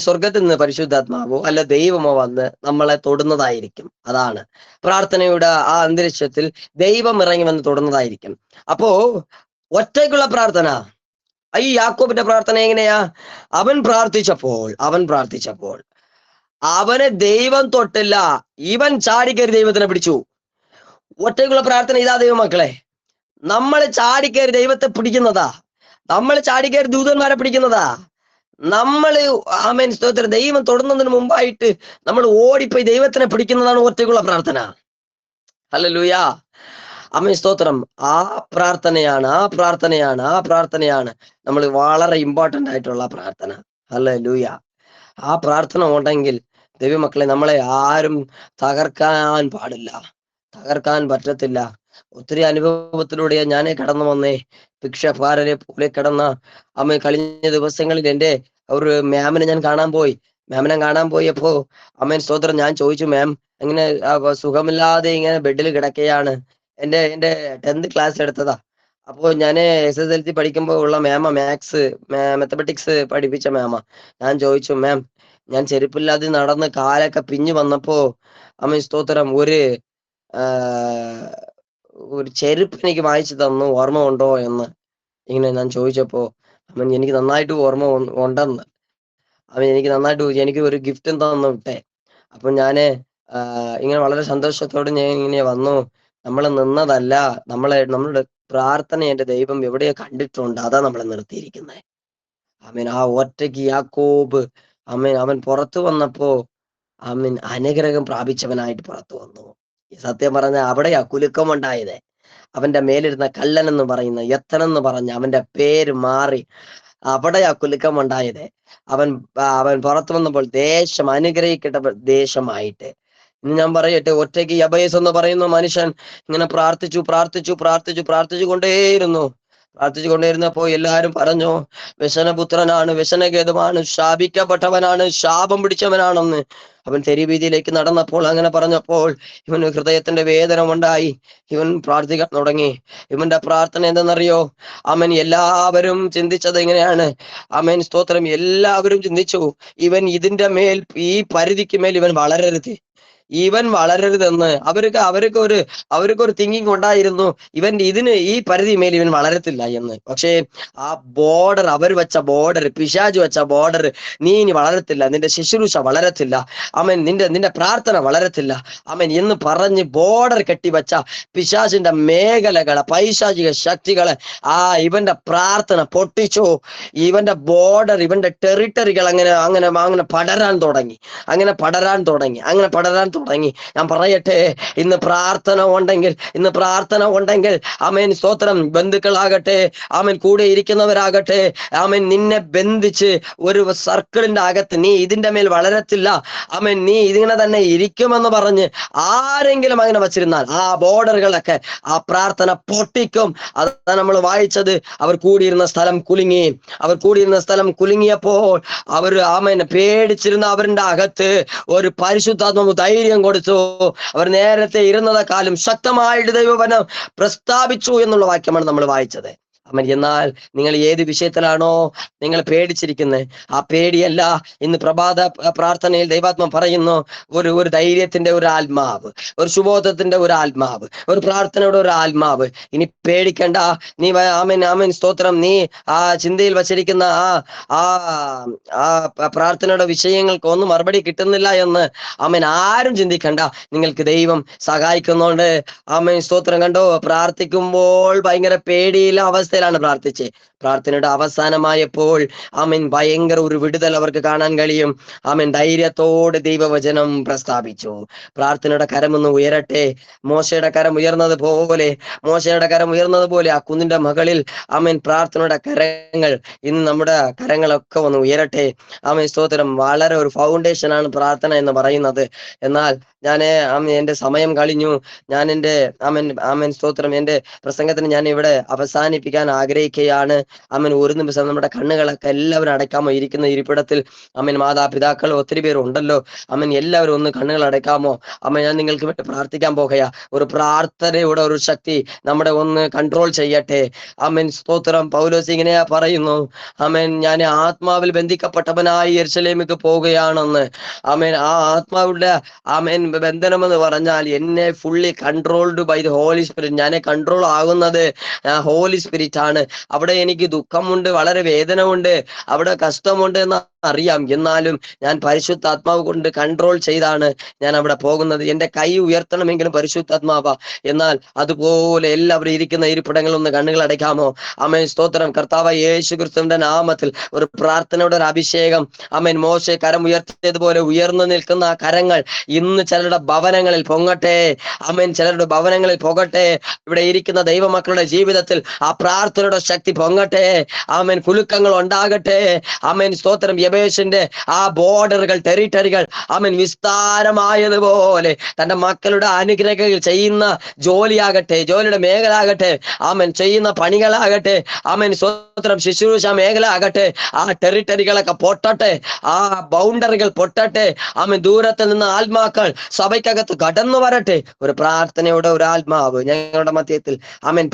സ്വർഗത്തിൽ നിന്ന് പരിശുദ്ധാത്മാവോ അല്ല ദൈവമോ വന്ന് നമ്മളെ തൊടുന്നതായിരിക്കും. അതാണ് പ്രാർത്ഥനയുടെ ആ അന്തരീക്ഷത്തിൽ ദൈവം ഇറങ്ങി വന്ന് തൊടുന്നതായിരിക്കും. അപ്പോ ഒറ്റയ്ക്കുള്ള പ്രാർത്ഥന, ഈ യാക്കോബിന്റെ പ്രാർത്ഥന എങ്ങനെയാ? അവൻ പ്രാർത്ഥിച്ചപ്പോൾ അവനെ ദൈവം തൊട്ടില്ല, ഇവൻ ചാടിക്കയറി ദൈവത്തിനെ പിടിച്ചു. ഒറ്റയ്ക്കുള്ള പ്രാർത്ഥന ഇതാ ദൈവമക്കളെ. നമ്മൾ ചാടിക്കയറി ദൈവത്തെ പിടിക്കുന്നതാ, നമ്മൾ ചാടിക്കയറി ദൂതന്മാരെ പിടിക്കുന്നതാ. നമ്മള് സ്തോത്രം, ദൈവം തൊടുന്നതിന് മുമ്പായിട്ട് നമ്മൾ ഓടിപ്പോയി ദൈവത്തിനെ പിടിക്കുന്നതാണ് ഒറ്റയ്ക്കുള്ള പ്രാർത്ഥന. ഹല്ലേലൂയ. സ്തോത്രം. ആ പ്രാർത്ഥനയാണ് നമ്മൾ വളരെ ഇമ്പോർട്ടന്റ് ആയിട്ടുള്ള പ്രാർത്ഥന. ഹല്ലേലൂയ. ആ പ്രാർത്ഥന ഉണ്ടെങ്കിൽ ദൈവമക്കളെ, നമ്മളെ ആരും തകർക്കാൻ പാടില്ല, തകർക്കാൻ പറ്റത്തില്ല. ഒത്തിരി അനുഭവത്തിലൂടെ ഞാനേ കടന്നു വന്നേ. ഭിക്ഷക്കാരനെ പോലെ കിടന്ന കഴിഞ്ഞ ദിവസങ്ങളിൽ എൻ്റെ ഒരു മാമിനെ ഞാൻ കാണാൻ പോയപ്പോ സ്തോത്രം, ഞാൻ ചോദിച്ചു, മാം ഇങ്ങനെ സുഖമില്ലാതെ ഇങ്ങനെ ബെഡിൽ കിടക്കുകയാണ്. എൻ്റെ 10th ക്ലാസ് എടുത്തതാ. അപ്പോൾ ഞാൻ SSLC പഠിക്കുമ്പോൾ ഉള്ള മാമ, മാത്തമാറ്റിക്സ് പഠിപ്പിച്ച മാമ. ഞാൻ ചോദിച്ചു, മാം ഞാൻ ചെരുപ്പില്ലാതെ നടന്ന് കാലൊക്കെ പിഞ്ഞു വന്നപ്പോ സ്തോത്രം ഒരു ചെരുപ്പ് എനിക്ക് വാങ്ങിച്ചു തന്നു, ഓർമ്മ ഉണ്ടോ എന്ന് ഇങ്ങനെ ഞാൻ ചോദിച്ചപ്പോ എനിക്ക് നന്നായിട്ട് ഓർമ്മ ഉണ്ടെന്ന്. എനിക്ക് ഒരു ഗിഫ്റ്റും തന്നു വിട്ടെ. അപ്പൊ ഞാന് ഇങ്ങനെ വളരെ സന്തോഷത്തോടെ ഞാൻ ഇങ്ങനെ വന്നു. നമ്മൾ നിന്നതല്ല, നമ്മളുടെ പ്രാർത്ഥന എന്റെ ദൈവം എവിടെയോ കണ്ടിട്ടുണ്ട്, അതാ നമ്മളെ നിർത്തിയിരിക്കുന്നത്. ആ ഒറ്റയ്ക്ക് യാക്കോബ് അവൻ പുറത്തു വന്നപ്പോ അനുഗ്രഹം പ്രാപിച്ചവനായിട്ട് പുറത്തു വന്നു. സത്യം പറഞ്ഞ അവിടെയാ കുലുക്കമുണ്ടായത്. അവന്റെ മേലിരുന്ന കള്ളൻ എന്ന് പറയുന്ന യത്തനെന്ന് പറഞ്ഞ അവന്റെ പേര് മാറി അവിടെയാ കുലുക്കമുണ്ടായത്. അവൻ പുറത്തു വന്നപ്പോൾ ദേശം അനുഗ്രഹിക്കട്ട ദേശമായിട്ട്. ഇനി ഞാൻ പറയട്ടെ, ഒറ്റയ്ക്ക് യബേസ് എന്ന് പറയുന്ന മനുഷ്യൻ ഇങ്ങനെ പ്രാർത്ഥിച്ചു കൊണ്ടേയിരുന്നു. പ്രാർത്ഥിച്ചു കൊണ്ടിരുന്നപ്പോ എല്ലാരും പറഞ്ഞു, വ്യസനപുത്രനാണ്, വ്യസനഗേതുമാണ്, ശാപിക്കപ്പെട്ടവനാണ്, ശാപം പിടിച്ചവനാണെന്ന്. അവൻ തെരുവീതിയിലേക്ക് നടന്നപ്പോൾ അങ്ങനെ പറഞ്ഞപ്പോൾ ഇവന് ഹൃദയത്തിന്റെ വേദന ഉണ്ടായി. ഇവൻ പ്രാർത്ഥിക്കാൻ തുടങ്ങി. ഇവന്റെ പ്രാർത്ഥന എന്തെന്നറിയോ? അവൻ എല്ലാവരും ചിന്തിച്ചത് എങ്ങനെയാണ്? അവൻ സ്തോത്രം, എല്ലാവരും ചിന്തിച്ചു ഇവൻ ഇതിന്റെ മേൽ, ഈ പരിധിക്ക് മേൽ ഇവൻ വളരരുത്, ഇവൻ വളരരുതെന്ന്. അവർക്കൊരു തിങ്കിങ് ഉണ്ടായിരുന്നു, ഈ പരിധി മേൽ ഇവൻ വളരത്തില്ല എന്ന്. പക്ഷേ ആ ബോർഡർ, അവർ വെച്ച ബോർഡർ, പിശാച് വെച്ച ബോർഡർ, നീ ഇനി വളരത്തില്ല, നിന്റെ ശുശ്രൂഷ വളരത്തില്ല, നിന്റെ പ്രാർത്ഥന വളരത്തില്ല എന്ന് പറഞ്ഞ് ബോർഡർ കെട്ടിവെച്ച പിശാചിന്റെ മേഖലകളെ, പൈശാചിക ശക്തികളെ ഇവന്റെ പ്രാർത്ഥന പൊട്ടിച്ചു. ഇവന്റെ ബോർഡർ, ഇവന്റെ ടെറിട്ടറികൾ അങ്ങനെ പടരാൻ തുടങ്ങി. ഞാൻ പറയട്ടെ, ഇന്ന് പ്രാർത്ഥന ഉണ്ടെങ്കിൽ ആമേൻ സ്തോത്രം, ബന്ധുക്കളാകട്ടെ, ആമേൻ കൂടെ ഇരിക്കുന്നവരാകട്ടെ, ആമേൻ നിന്നെ ബന്ധിച്ച് ഒരു സർക്കിളിന്റെ അകത്ത് നീ ഇതിന്റെ മേൽ വളരത്തില്ല, ആമേൻ നീ ഇതിങ്ങനെ തന്നെ ഇരിക്കുമെന്ന് പറഞ്ഞ് ആരെങ്കിലും അങ്ങനെ വച്ചിരുന്നാൽ ആ ബോർഡറുകളൊക്കെ ആ പ്രാർത്ഥന പൊട്ടിക്കും. അതാണ് നമ്മൾ വായിച്ചത്. അവർ കൂടിയിരുന്ന സ്ഥലം കുലുങ്ങിയപ്പോൾ ആമേൻ പേടിച്ചിരുന്ന അവരുടെ അകത്ത് ഒരു പരിശുദ്ധാത്മാവ് ധൈര്യം കൊടുത്തു. അവർ നേരത്തെ ഇരുന്നതെക്കാളും ശക്തമായിട്ട് ദൈവവചനം പ്രസ്താവിച്ചു എന്നുള്ള വാക്യമാണ് നമ്മൾ വായിച്ചത്. എന്നാൽ നിങ്ങൾ ഏത് വിഷയത്തിലാണോ നിങ്ങൾ പേടിച്ചിരിക്കുന്നത്, ആ പേടിയല്ല, ഇന്ന് പ്രഭാത പ്രാർത്ഥനയിൽ ദൈവാത്മ പറയുന്നു, ഒരു ധൈര്യത്തിന്റെ ഒരു ആത്മാവ്, ഒരു ശുഭോധത്തിന്റെ ഒരു ആത്മാവ്, ഒരു പ്രാർത്ഥനയുടെ ഒരു ആത്മാവ്. ഇനി പേടിക്കണ്ട. നീ ആമേൻ സ്തോത്രം, നീ ആ ചിന്തയിൽ വച്ചിരിക്കുന്ന ആ പ്രാർത്ഥനയുടെ വിഷയങ്ങൾക്ക് ഒന്നും മറുപടി കിട്ടുന്നില്ല എന്ന് ആരും ചിന്തിക്കണ്ട. നിങ്ങൾക്ക് ദൈവം സഹായിക്കുന്നുണ്ട്. ആമേൻ സ്തോത്രം. കണ്ടോ, പ്രാർത്ഥിക്കുമ്പോൾ ഭയങ്കര പേടിയില്ല അവസ്ഥയിലാണ് പ്രാർത്ഥിച്ചേ. പ്രാർത്ഥനയുടെ അവസാനമായപ്പോൾ ഭയങ്കര ഒരു വിടുതൽ അവർക്ക് കാണാൻ കഴിയും. ധൈര്യത്തോടെ ദൈവവചനം പ്രസ്താവിച്ചു. പ്രാർത്ഥനയുടെ കരമൊന്ന് ഉയരട്ടെ. മോശയുടെ കരം ഉയർന്നതുപോലെ ആ കുന്നിന്റെ മകളിൽ പ്രാർത്ഥനയുടെ കരങ്ങൾ, ഇന്ന് നമ്മുടെ കരങ്ങളൊക്കെ ഒന്ന് ഉയരട്ടെ. സ്തോത്രം. വളരെ ഒരു ഫൗണ്ടേഷൻ ആണ് പ്രാർത്ഥന എന്ന് പറയുന്നത്. എന്നാൽ ഞാൻ എന്റെ സമയം കഴിഞ്ഞു. ഞാൻ എന്റെ സ്തോത്രം, എന്റെ പ്രസംഗത്തിന് ഞാൻ ഇവിടെ അവസാനിപ്പിക്കാൻ ആഗ്രഹിക്കുകയാണ്. ഒരു നിമിഷം നമ്മുടെ കണ്ണുകളൊക്കെ എല്ലാവരും അടയ്ക്കാമോ? ഇരിക്കുന്ന ഇരിപ്പിടത്തിൽ മാതാപിതാക്കൾ ഒത്തിരി പേർ ഉണ്ടല്ലോ. എല്ലാവരും ഒന്ന് കണ്ണുകൾ അടയ്ക്കാമോ? ഞാൻ നിങ്ങൾക്ക് വേണ്ടി പ്രാർത്ഥിക്കാൻ പോകുകയാ. ഒരു പ്രാർത്ഥനയുടെ ഒരു ശക്തി നമ്മുടെ ഒന്ന് കൺട്രോൾ ചെയ്യട്ടെ. സ്തോത്രം. പൗലോസ് ഇങ്ങനെയാ പറയുന്നു, ഞാൻ ആത്മാവിൽ ബന്ധിക്കപ്പെട്ടവനായി യെരുശലേമിലേക്ക് പോവുകയാണെന്ന്. ആ ആത്മാവിന്റെ ബന്ധനം എന്ന് പറഞ്ഞാൽ എന്നെ fully controlled by the holy spirit. ഞാൻ കൺട്രോൾ ആകുന്നത് ഹോളി സ്പിരിറ്റ് ആണ്. അവിടെ എനിക്ക് ദുഃഖമുണ്ട്, വളരെ വേദന ഉണ്ട്, അവിടെ കഷ്ടമുണ്ട് എന്ന് അറിയാം. എന്നാലും ഞാൻ പരിശുദ്ധാത്മാവ് കൊണ്ട് കൺട്രോൾ ചെയ്താണ് ഞാൻ അവിടെ പോകുന്നത്. എന്റെ കൈ ഉയർത്തണമെങ്കിലും പരിശുദ്ധാത്മാവാ. എന്നാൽ അതുപോലെ എല്ലാവരും ഇരിക്കുന്ന ഇരിപ്പിടങ്ങളൊന്ന് കണ്ണുകൾ അടയ്ക്കാമോ? സ്തോത്രം. കർത്താവ് യേശു ക്രിസ്തുവിന്റെ നാമത്തിൽ ഒരു പ്രാർത്ഥനയുടെ ഒരു അഭിഷേകം. മോശെ കരം ഉയർത്തിയതുപോലെ ഉയർന്നു നിൽക്കുന്ന ആ കരങ്ങൾ ഇന്ന് ചിലരുടെ ഭവനങ്ങളിൽ പൊങ്ങട്ടെ. ചിലരുടെ ഭവനങ്ങളിൽ പോകട്ടെ. ഇവിടെ ഇരിക്കുന്ന ദൈവമക്കളുടെ ജീവിതത്തിൽ ആ പ്രാർത്ഥനയുടെ ശക്തി പൊങ്ങട്ടെ. കുലുക്കങ്ങൾ ഉണ്ടാകട്ടെ. സ്തോത്രം. യബേശിന്റെ ആ ബോർഡറുകൾ, ടെറിട്ടറികൾ വിസ്താരമായതുപോലെ തന്റെ മക്കളുടെ അനുഗ്രഹങ്ങൾ ചെയ്യുന്ന ജോലിയാകട്ടെ, ജോലിയുടെ മേഖല ആകട്ടെ, ചെയ്യുന്ന പണികളാകട്ടെ, സ്തോത്രം, ശുശ്രൂഷ മേഖല ആകട്ടെ, ആ ടെറിട്ടറികളൊക്കെ പൊട്ടട്ടെ, ആ ബൗണ്ടറികൾ പൊട്ടട്ടെ. ദൂരത്തിൽ നിന്ന് ആത്മാക്കൾ സഭയ്ക്കകത്ത് കടന്നു വരട്ടെ. ഒരു പ്രാർത്ഥനയുടെ ഒരു ആത്മാവ് ഞങ്ങളുടെ മധ്യത്തിൽ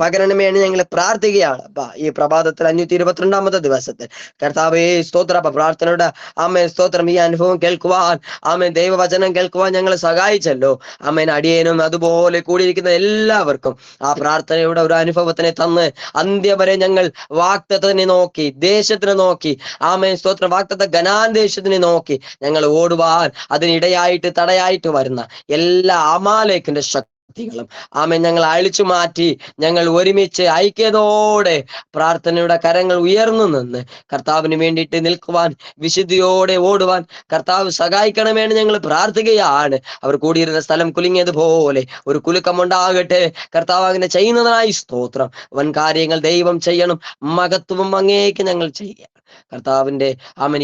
പകരണമേ എന്ന് ഞങ്ങൾ പ്രാർത്ഥിക്കുകയാണ്. ഈ പ്രഭാതത്തിൽ 522 ദിവസത്തിൽ കർത്താവേ സ്തോത്ര. പ്രാർത്ഥനയുടെ സ്തോത്രം. ഈ അനുഭവം കേൾക്കുവാൻ ദൈവവചനം കേൾക്കുവാൻ ഞങ്ങളെ സഹായിച്ചല്ലോ. അടിയനും അതുപോലെ കൂടിയിരിക്കുന്ന എല്ലാവർക്കും ആ പ്രാർത്ഥനയുടെ ഒരു അനുഭവത്തിനെ തന്ന് അന്ത്യം വരെ ഞങ്ങൾ വാഗ്ദത്തത്തിനെ നോക്കി, ദേശത്തിനെ നോക്കി, സ്തോത്രം, വാഗ്ദത്ത ഘനാൻ ദേശത്തിനെ നോക്കി ഞങ്ങൾ ഓടുവാൻ അതിനിടയായിട്ട് തടയായിട്ട് വരുന്ന എല്ലാ അമാലേക്കിന്റെ ശക്തികളും ഞങ്ങൾ അഴിച്ചു മാറ്റി ഞങ്ങൾ ഒരുമിച്ച് ഐക്യതയോടെ പ്രാർത്ഥനയുടെ കരങ്ങൾ ഉയർന്നു നിന്ന് കർത്താവിന് വേണ്ടിയിട്ട് നിൽക്കുവാൻ, വിശുദ്ധിയോടെ ഓടുവാൻ കർത്താവ് സഹായിക്കണമെന്ന് ഞങ്ങൾ പ്രാർത്ഥിക്കുകയാണ്. അവർ കൂടിയിരുന്ന സ്ഥലം കുലുങ്ങിയതുപോലെ ഒരു കുലുക്കമുണ്ടാകട്ടെ. കർത്താവ് അങ്ങനെ ചെയ്യുന്നതിനായി സ്തോത്രം. വൻ കാര്യങ്ങൾ ദൈവം ചെയ്യണം. മഹത്വം അങ്ങേക്ക് ഞങ്ങൾ ചെയ്യാം. കർത്താവിന്റെ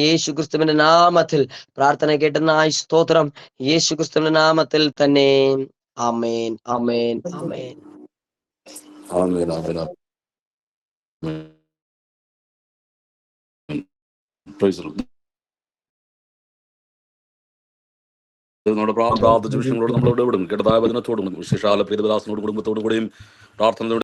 യേശു ക്രിസ്തുവിന്റെ നാമത്തിൽ പ്രാർത്ഥന കേട്ടതിനായി സ്തോത്രം. യേശു ക്രിസ്തുവിന്റെ നാമത്തിൽ തന്നെ. ആമേൻ, ആമേൻ, ആമേൻ. ആമേൻ, ആമേൻ. നമ്മുടെ പ്രാർത്ഥിച്ച വിഷയങ്ങളോട് നമ്മൾ ഇടപെടും. കേട്ടതായ വചനത്തോടും വിശേഷാല പ്രീതദാസനോട് കുടുംബത്തോടു കൂടിയും പ്രാർത്ഥന